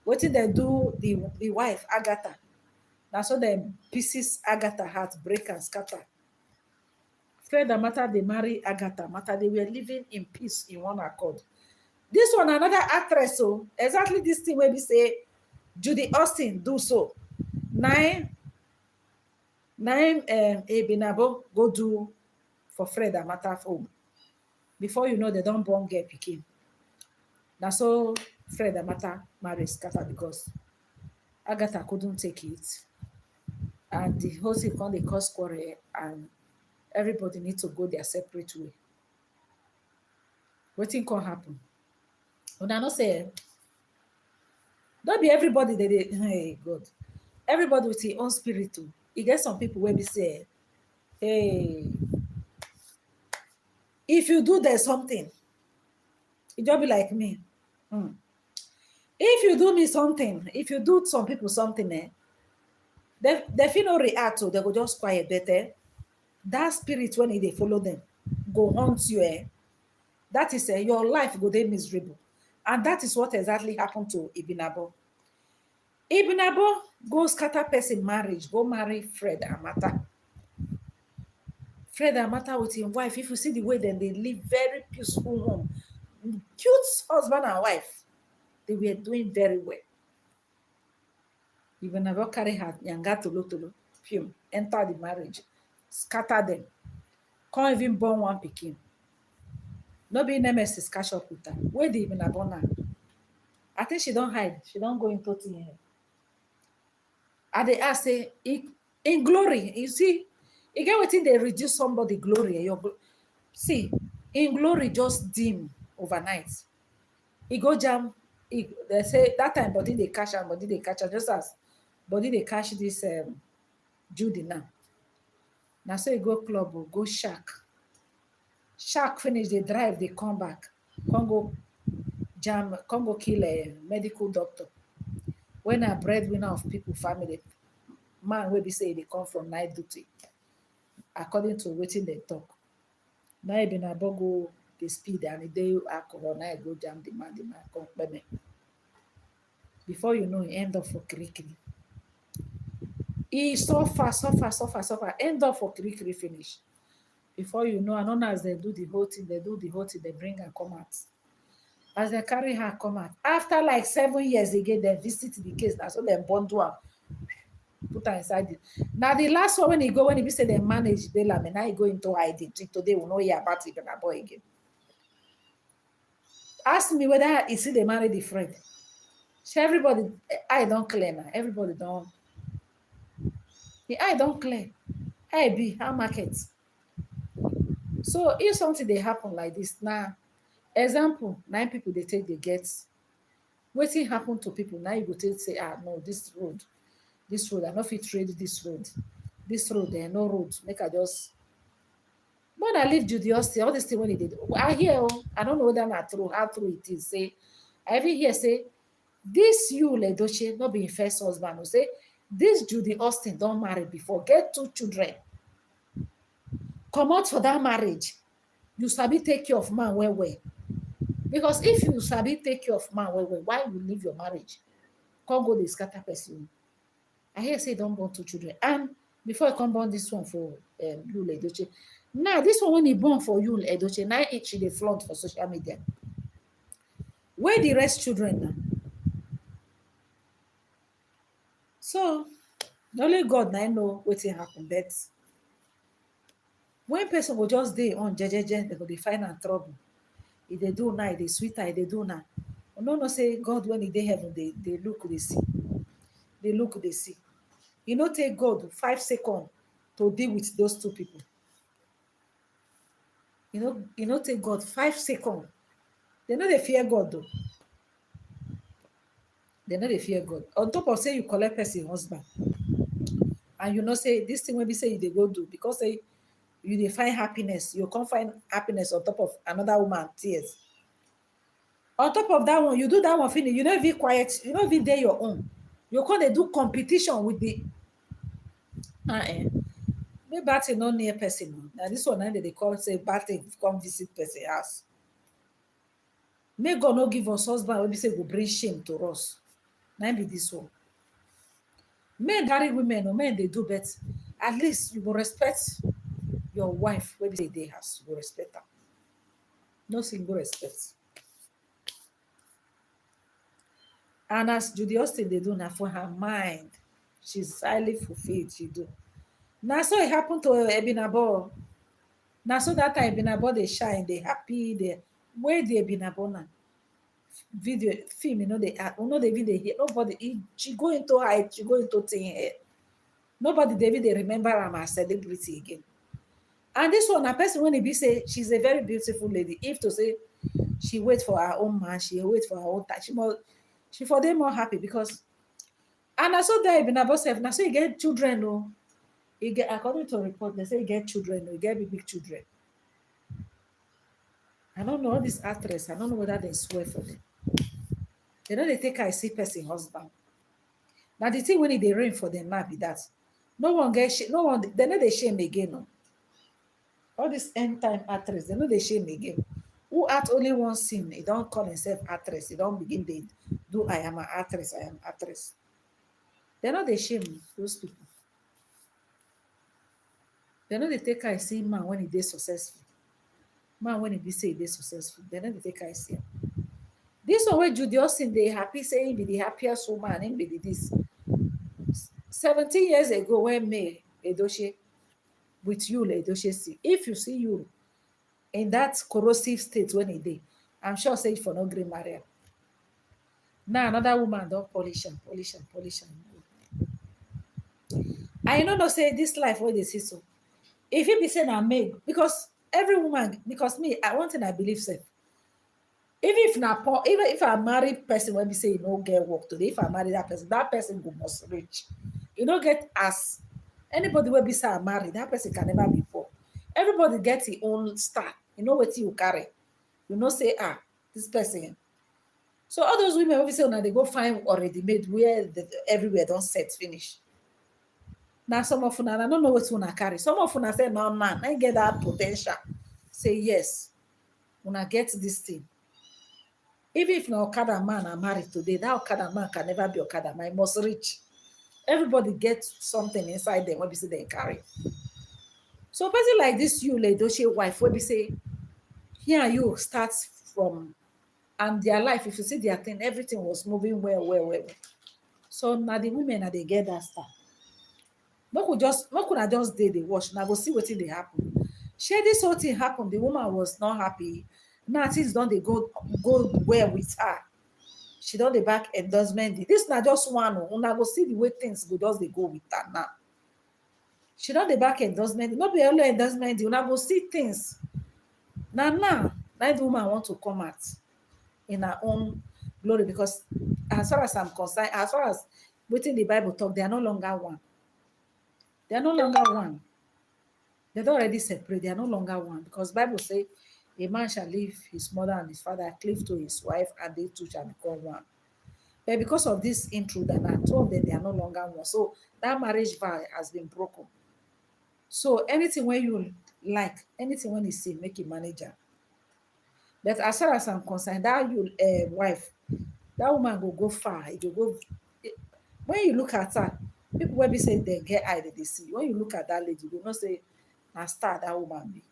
Wetin dem do the wife Agatha. Na so dem pieces Agatha heart, break and scatter. Fred Amata dey marry Agatha Mata, they were living in peace in one accord. This one another actress, so exactly this thing wey be say Judy Austin do so. Nine Ebinabo go do for Fred Amata home. Before you know, they don born girl pikin. Na so Fred Amata marry scatter because Agatha couldn't take it, and the whole thing come dey cause quarrel, and everybody need to go their separate way. Wetin come happen? Una know say no be everybody dey hey God, everybody with him own spirit too. E get some people wey be say hey, if you do there something, e just be like me. If you do me something, if you do some people something, they fit no react, so they go just quiet. Better that spirit when they follow them go haunt you. That is your life go dey miserable, and that is what exactly happened to Ibinabo. Ibinabo go scatter person marriage, go marry Fred Amata. Fred Amata with his wife, if you see the way then they live very peaceful home, cute husband and wife, they were doing very well. Ibinabo carry her yanga tolo, enter the marriage, scatter them, can't even born one pikin. No be nemesis catch up with her. Where the Ibinabo now? I think she don't hide. She don't go into thing. And they ask say in glory, you see, you get wetin they reduce somebody glory. See, in glory just dim overnight. He go jam. They say that time body they catch am, body they catch am, just as body they catch this Judy now. Now so he go club or go shark finish, they drive, they come back, come go jam, come go kill a medical doctor. When a breadwinner of people family, man will be say they come from night duty, according to wetin they talk. Now e been about go the speed and the day alcohol, now go jam the man come peme. Before you know, he end up for kirikiri. He suffer, end up for kirikiri finish. Before you know, and as they do the whole thing, they bring her come out. As they carry her come out, after like 7 years again, they visit the case. That's so they bundle her, put her inside it. Now the last one when he say they manage bail, and now he go into hiding. Today we know hear about it, but boy again. Ask me whether he see they marry the friend. So everybody, I don't clear now. Everybody don't. The eye don't clear. I be how market. So if something they happen like this now, example, 9 people they take the gets. Wetin happen to people now? You go take say, no, this road, I no fit trade this road. This road, there no road. Make I just. When I leave Judy Austin, all this thing when he did, I hear, I don't know whether not true, how true it is. Say, I even hear say, this you Edochie, not being first husband, who say, this Judy Austin don't marry before, get 2 children. Come out for that marriage. you sabi take care of man well well. Because if you sabi take care of man well well, why you leave your marriage come go dey scatter person? I hear say e don born 2 children, and before e come born this one for Yul Edochie. Now this one when e born for Yul Edochie, na im she dey flaunt for social media. Where the rest children na? So na only God na im know wetin happen. But when person go just dey on jejeje, dem go dey find am trouble. E dey do now, e dey sweet her, e dey do now. We no know say God when e dey heaven dey look dey see. Dey look dey see. E no take God 5 seconds to deal with those 2 people. E no take God 5 seconds. They no dey fear God though. They no dey fear God. On top of say you collect person husband, and you know say this thing wey be say you dey go do because say you dey find happiness, you come find happiness on top of another woman tears. On top of that one, you do that one finish, you no even quiet, you no even dey your own. You come dey do competition with the make bad thing no near person. Na this one na dem dey call say bad thing come visit person house. Make God no give us husband wey be say go bring shame to us. Na be this one. Men marry women or men dey do, but at least you go respect your wife wey be say dey house. You go respect her. No single respect. And as Judy Austin dey do na for her mind, she's highly fulfilled. She do. Na so it happen to Ebinabo. Na so that time Ebinabo dey shine, dey happy, dey where the Ebinabo na video film, you know they no dey even dey hear nobody. She go into height, she go into thin hair. Nobody dey even dey remember am as celebrity again. And this one, a person when e be say she's a very beautiful lady. If to say she wait for her own man, she wait for her own time, she for them more happy because. And I saw that Ebinabo self. Now so you get children, oh. You get, according to report, they say you get children, you get big children. I don't know all these actresses. I don't know whether they swear for them. They know they take I see person husband. Now the thing when they rain for them now be that no one get no one. They know they shame again. No. All these end time actresses, they know they shame again. Who act only one scene, he don't call himself actress. He don't begin they do I am an actress. I am actress. They know they shame those people. They know they take I see man when he is successful. Man when he be say he is successful. They know they take I see him. This one where Judy Austin they happy saying be the happiest woman and be this 17 years ago when me Edochie with Yul Edochie see. If you see you in that corrosive state when he did, I'm sure say for no green marriage. Now another woman don't polish and polish and polish and I don't know say this life where they see so. If it be saying I make because every woman because me I one thing I believe say even if na poor, even if I marry person when be say you no get work today, if I marry that person go must rich. You don't get as anybody will be say I marry, that person can never be poor. Everybody gets his own star. You know what you carry. You know say this person. So all those women obviously now they go find already made where everywhere don't set finish. Now some of them I don't know what you carry. Some of them say no man, I get that potential. Say yes, when I get this thing. Even if no Okada man are married today, that Okada man can never be Okada man. He must reach. Everybody gets something inside them when we say they carry. So a person like this, you Edochie wife, where we say, here you starts from, and their life, if you see their thing, everything was moving well. So now the women are they get that stuff. What could I just did they watch? Now go see what they happen. Share this whole thing happened. The woman was not happy. Now things don't they go well with her. She don't the back endorsement. This not just one. Una go see the way things go just they go with her now. She don't the back endorsement. Not be only endorsement. Una go see things. Now, that woman want to come out in her own glory because as far as I'm concerned, as far as within the Bible talk, they are no longer one. They are no longer one. They don't already separate. They are no longer one because Bible say a man shall leave his mother and his father, cleave to his wife, and they two shall become one. But because of this intruder, now two of them they are no longer one. So that marriage vow has been broken. So anything when you like anything when he see make him manage am. But as far as I'm concerned, that you wife, that woman go far. E go go. When you look at her, people wey be say dem get eye dey see. When you look at that lady, you go know say na star that woman be.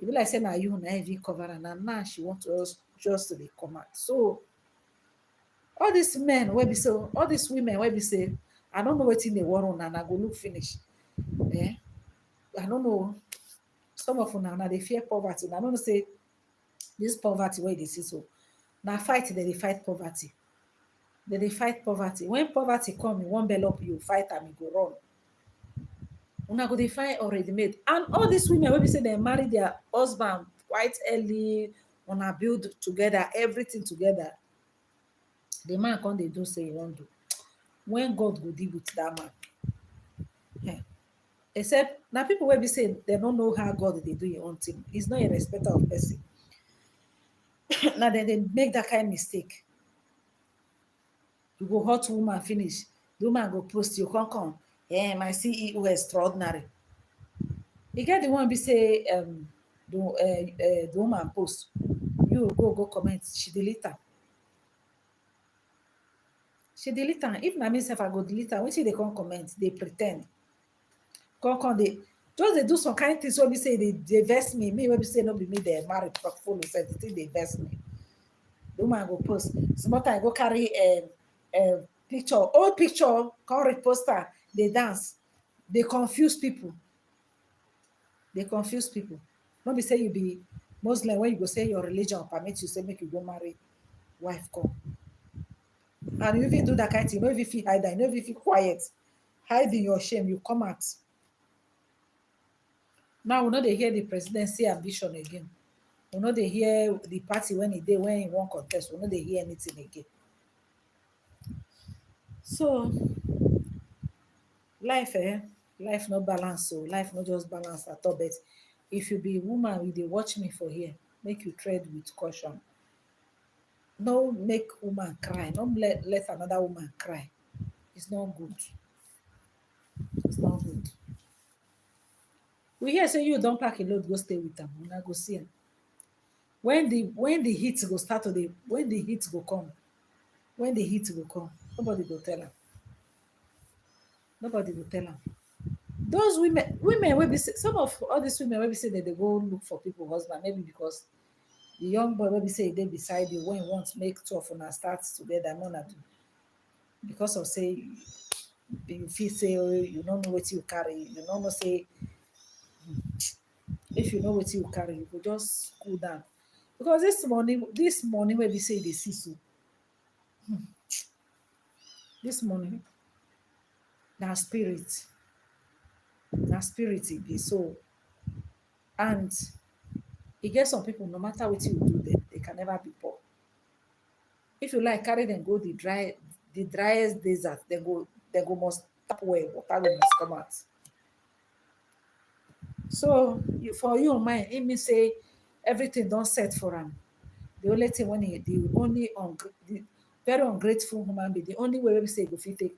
E be like say na you na even cover am, and now she want to just to dey come out. So all these men wey be so, all these women wey be say, I don't know wetin dey worry una, and I go look finish. Eh? I don't know. Some of una dey fear poverty. I don't know say this poverty wey you dey see so, na fight dem dey fight poverty. Dem dey fight poverty. When poverty come, e wan envelop you, fight am, e go run. Una go dey find already made. And all these women wey be say dem marry their husband quite early, una build together, everything together. The man come dey do say e wan do. When God go deal with that man? Eh. Except na people wey be say dem no know how God dey do im own thing. He's not a respecter of person. Na dem dey make that kind mistake. You go hurt woman finish, the woman go post you come my CEO extraordinary. E get the one be say the woman post, you go comment, she delete am. She delete am. If na me sef I go delete am. Wetin dey come comment, dey pre ten d, come dey just dey do some kind things wey be say dey vex me wey be say no be me dey marry follow sef, the thing dey vex me. The woman go post, small time go carry picture, old picture, come repost am, dey dance, dey confuse people. Dey confuse people. No be say you be Muslim when you go say your religion permit you say make you go marry wife come. And you even do that kind thing, you no even fit hide am, you no even fit quiet, hiding your shame, you come out. Now we no dey hear the presidency ambition again. We no dey hear the party when e dey, when e wan contest, we no dey hear anything again. So life life no balance. So life no just balance at all. But if you be woman, you dey watch me for here, make you tread with caution. No make woman cry, no let another woman cry. It's not good. It's not good. We hear say you don pack a load go stay with am, una go see am. When the heat go start to dey, when the heat go come, nobody go tell am. Nobody go tell am. Those women wey be say, some of all these women wey be say dem dey go look for people husband, maybe because the young boy wey be say e dey beside you, when you want make two of una start together, no na do, because of say you feel say you no know wetin you carry, you no know say if you know wetin you carry, you go just cool down. Because this money wey be say you dey see so, this money na spirit, na spirit e be so. And e get some people, no matter wetin you do them, they can never be poor. If you like carry them go the driest desert, they go must tap well, water go must come out. So for you mind, it mean say everything don set for am. The only thing when the very ungrateful human being, the only way wey be say e go fit take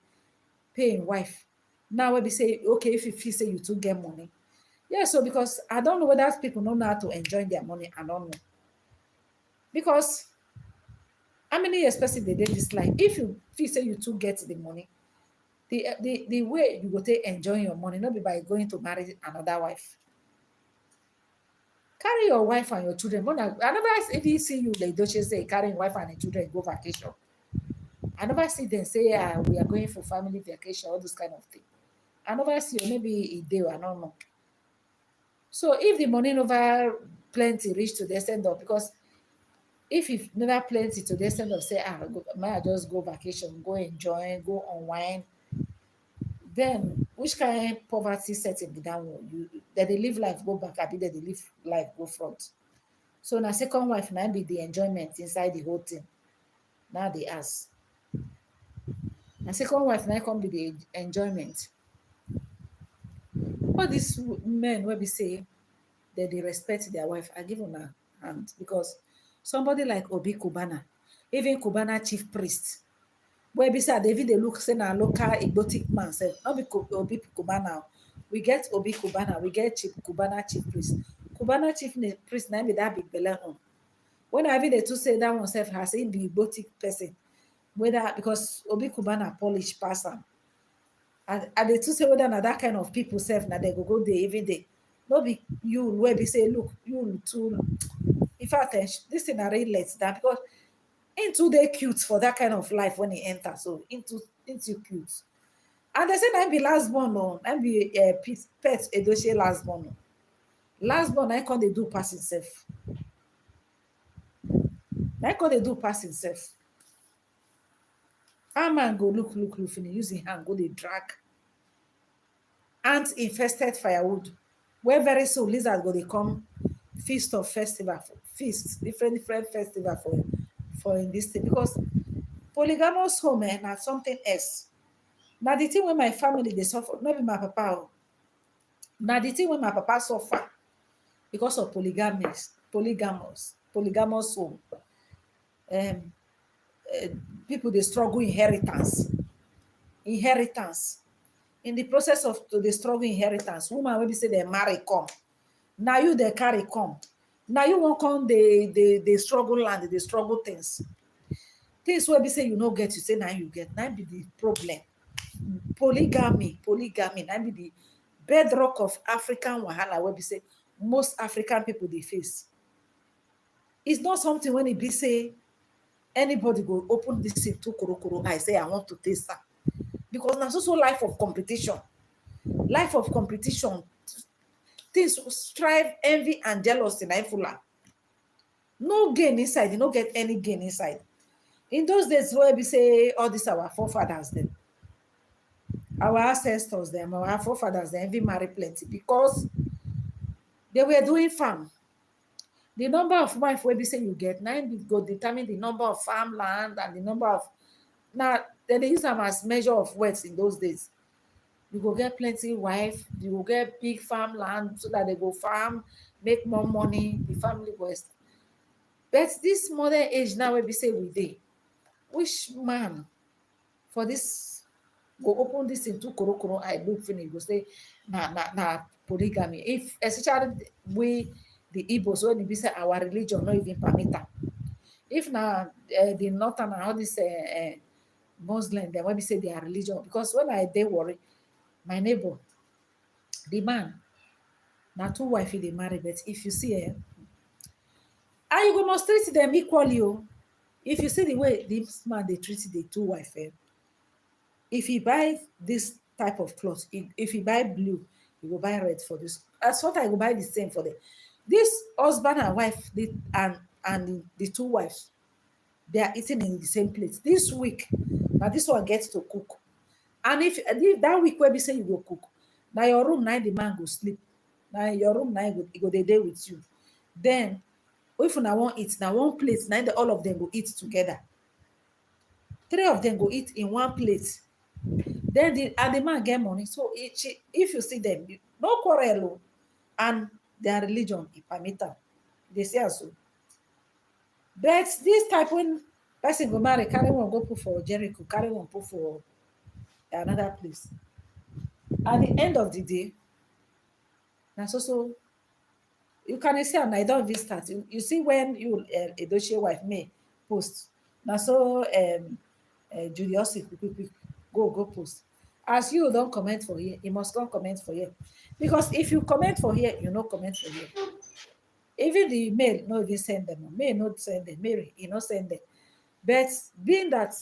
pay im wife. Now wey be say, okay, if you feel say you too get money, yeah. So because I don't know whether people don't know how to enjoy their money. I don't know, because how many years person dey this life? If you feel say you too get the money, the way you go take enjoy your money, not be by going to marry another wife. Carry your wife and your children. But I never even see you, like Edochie say, carrying wife and the children go vacation. I never see them say, we are going for family vacation, all this kind of thing. I never see, or maybe a day, I don't know. So if the money never plenty reach to the extent of, because if it never plenty to the extent of say, may I just go vacation, go enjoy, go unwind, then which kind of poverty setting be that one? That they live life go back, I be that they live life go front. So now second wife now be the enjoyment inside the whole thing. Now they ask. Now second wife now come be the enjoyment. All these men will be say that they respect their wife, I give them a hand, because somebody like Obi Kubana, even Kubana chief priest, where be say David they look say na local exotic man, say not be Obi Kubana, We get Obi Kubana, we get Chief Kubana chief priest. Kubana chief priest na be that big belle on. When I even dey to say that one self has him be botic person, whether because Obi Kubana polish pass am. And dey to say whether na that kind of people self na they go there every day. No be you where be say look you too. In fact, this thing na really let down because into they cute for that kind of life when he enter. So into cute. And they say na him be last born o, na him be pet Edochie last born o. Last born na him come dey do pass himself. Na him come dey do pass himself. How man go look finish use him hand go dey drag ant infested firewood where very soon lizard go dey come feast of festival feast different festival for in this thing because polygamous home na something else. Na the thing wey my family dey suffer no be my papa o. Na the thing wey my papa suffer because of polygamous home. People dey struggle inheritance in the process of to dey struggle inheritance. Woman wey be say dem marry come, na you dey carry come, na you wan come dey struggle land, dey struggle things wey be say you no get, you say na you get, na be the problem. Polygamy na be the bedrock of African wahala wey be say most African people dey face. It's not something when it be say anybody go open this thing to korokoro eye say I want to taste am because na so life of competition, things strive, envy and jealousy na full am. No gain inside, you no get any gain inside. In those days wey be say all this our forefathers dem, our ancestors dem, our forefathers dem even marry plenty because they were doing farm. The number of wife wey be say you get na im go determine the number of farmland and the number of na dem dey use am as measure of wealth in those days. You go get plenty wife, you go get big farmland so that they go farm, make more money, the family go but this modern age now wey be say we dey, which man for this go open this into korokoro eye look finish go say na polygamy, if especially we the Igbos wey be say our religion no even permit am. If na the northern and all this Muslim dem wey be say their religion, because when I dey worry my neighbor, the man na 2 wife he dey marry, but if you see and you go must treat them equally o. If you see the way this man dey treat the 2 wife if he buy this type of cloth, if he buy blue, he go buy red for this. As what I go buy the same for them. This husband and wife and the 2 wives, they are eating in the same plate. This week, now this one gets to cook. And if that week where we say you go cook, now your room now the man go sleep. Now your room now he go dey there with you. Then if una wan eat, now one plate, now all of them go eat together. 3 of them go eat in one plate. Then the man get money. So if you see them, no quarrel and their religion e permit am. They say so. But this type when person go marry, carry one go put for Jericho, carry one put for another place. At the end of the day, na so you can see am na e don even start. You see when you Edochie wife May post, na so Julius quick go post. As you don't comment for here, you must not comment for here. Because if you comment for here, you no comment for here. Even the mail no even send them. Mail not send them. Mary, you not send them. But being that,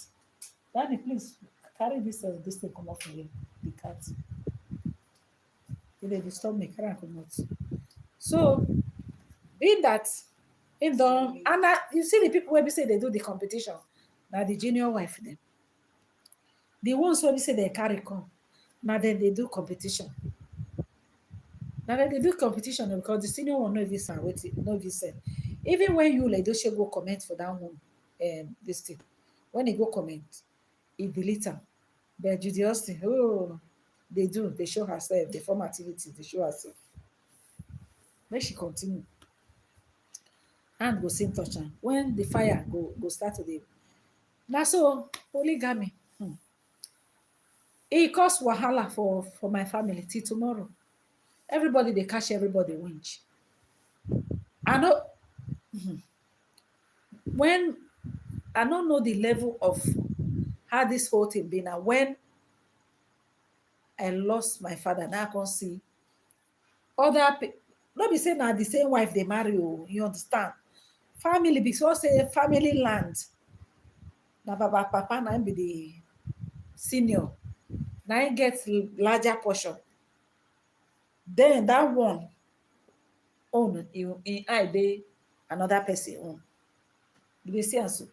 Daddy, please carry this thing come off for here. The cat. They disturb me. Carry come out. So being that, in the and you see the people where we say they do the competition. Now the junior wife them. The ones where we say they carry come. Now then they do competition. Now then they do competition because the senior one no even send waiting, no even send. Even when you like Edochie go comment for that one, this thing, when he go comment, he delete them. But Judy Austin, oh, they show herself, they form activities, they show herself. Then she continue. And go same touch am. When the fire go start to the now so polygamy. e cause wahala for my family till tomorrow. Everybody dey catch everybody winch. I know when I don't know the level of how this whole thing be now. When I lost my father, now I can see other people. Not be saying na the same wife they marry. Oh, you understand? Family, because say family land. Now Baba Papa now be the senior. Now he gets larger portion. Then that one own in I dey another person own. You dey see am so.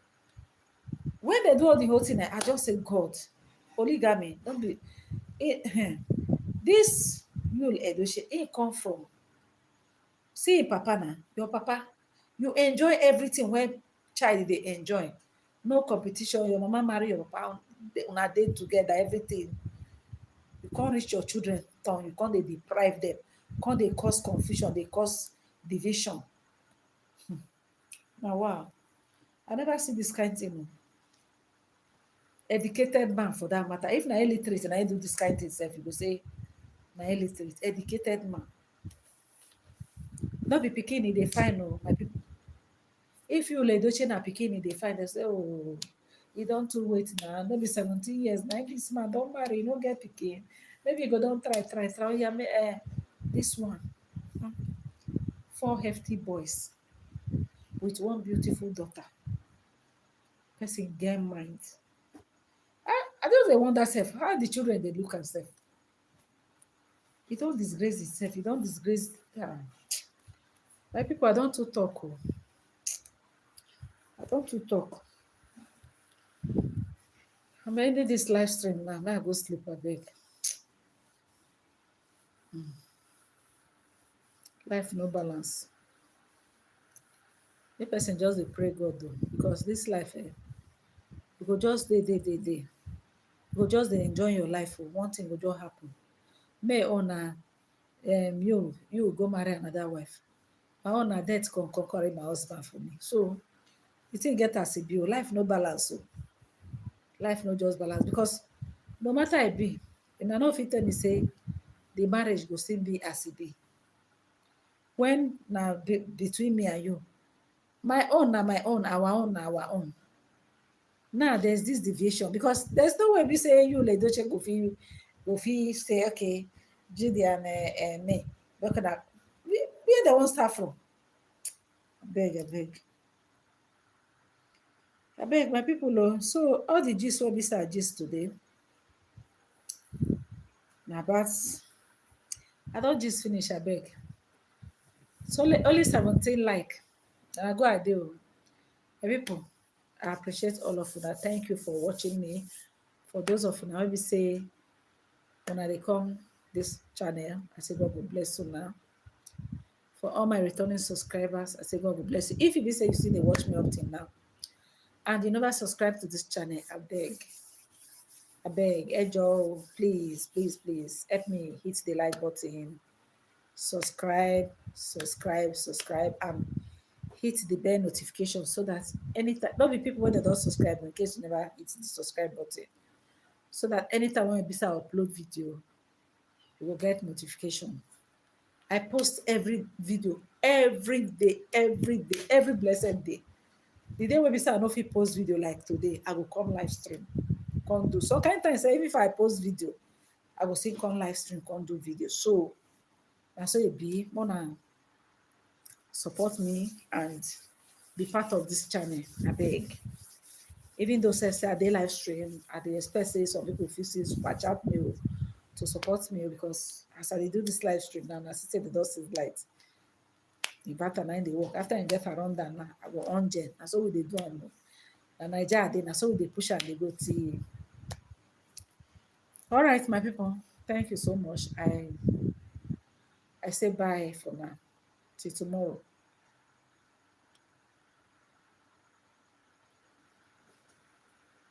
When they do all the whole thing, I just say God, polygamy. Don't be it. This Yul Edochie, it come from. See papa now, your papa, you enjoy everything when child they enjoy. No competition. Your mama marry your papa on a day together, everything. You can't reach your children turn. You can't they deprive them. Can't they cause confusion? They cause division. Now wow, I never see this kind of thing. Educated man for that matter. If na illiterate and I do this kind of thing, self, you go say na illiterate. Educated man. Not be pikin e dey fine o, my people. If you Edochie na pikin e dey fine, they say, oh, e don too wait na. No be 17 years na this man don marry, e no get pikin. Maybe you go don try. Oh, yeah, this one. 4 hefty boys with 1 beautiful daughter. Person get mind. I just dey wonder self how the children dey look am self. E don disgrace itself. E don disgrace. My people, I don too talk. Oh. I don too talk. I'm ending this live stream now. May I go sleep abeg. Life no balance. Make person just dey pray God though, because this life, you go just dey. You go just dey enjoy your life. Oh. One thing go just happen. May own na you go marry another wife. My own na death come carry my husband for me. So the thing get as e be. Life no balance. So life no just balance, because no matter it be, una no fit tell me say the marriage go still be as e be. When na between me and you, my own na my own, our own na our own. Now there's this deviation, because there's no way we say you Edochie go fit say okay, Judy and me. Look at that. Where they won't start from? I beg my people. Oh, so all the gist what we start gist today. Now but I don't just finish. I beg. So only 17 like. And I go I do. My people, I appreciate all of you. Thank you for watching me. For those of you now, we say when I come this channel, I say God will bless you now. For all my returning subscribers, I say God will bless you. If you be say you still dey watch me up till now, and you never subscribe to this channel, I beg, Ejo, please help me hit the like button, subscribe, and hit the bell notification so that anytime, not be people when they don't subscribe, in case you never hit the subscribe button, so that anytime when we upload video, you will get notification. I post every video every day, every blessed day. The day when I no fit post video like today, I will come live stream, come do. So kind times say even if I post video, I will still come live stream, come do video. So that's so it be. Wanna support me and be part of this channel. I beg. Even though say I dey live stream, I dey expect say some people feel say super chat me to support me, because as I dey do this live stream now, I see say the dust is light. Inverter na dey work. After I get around that now, I go on gen. And so we dey do am. And naija dey na so we dey push and dey go till. All right, my people. Thank you so much. I say bye for now. Till tomorrow.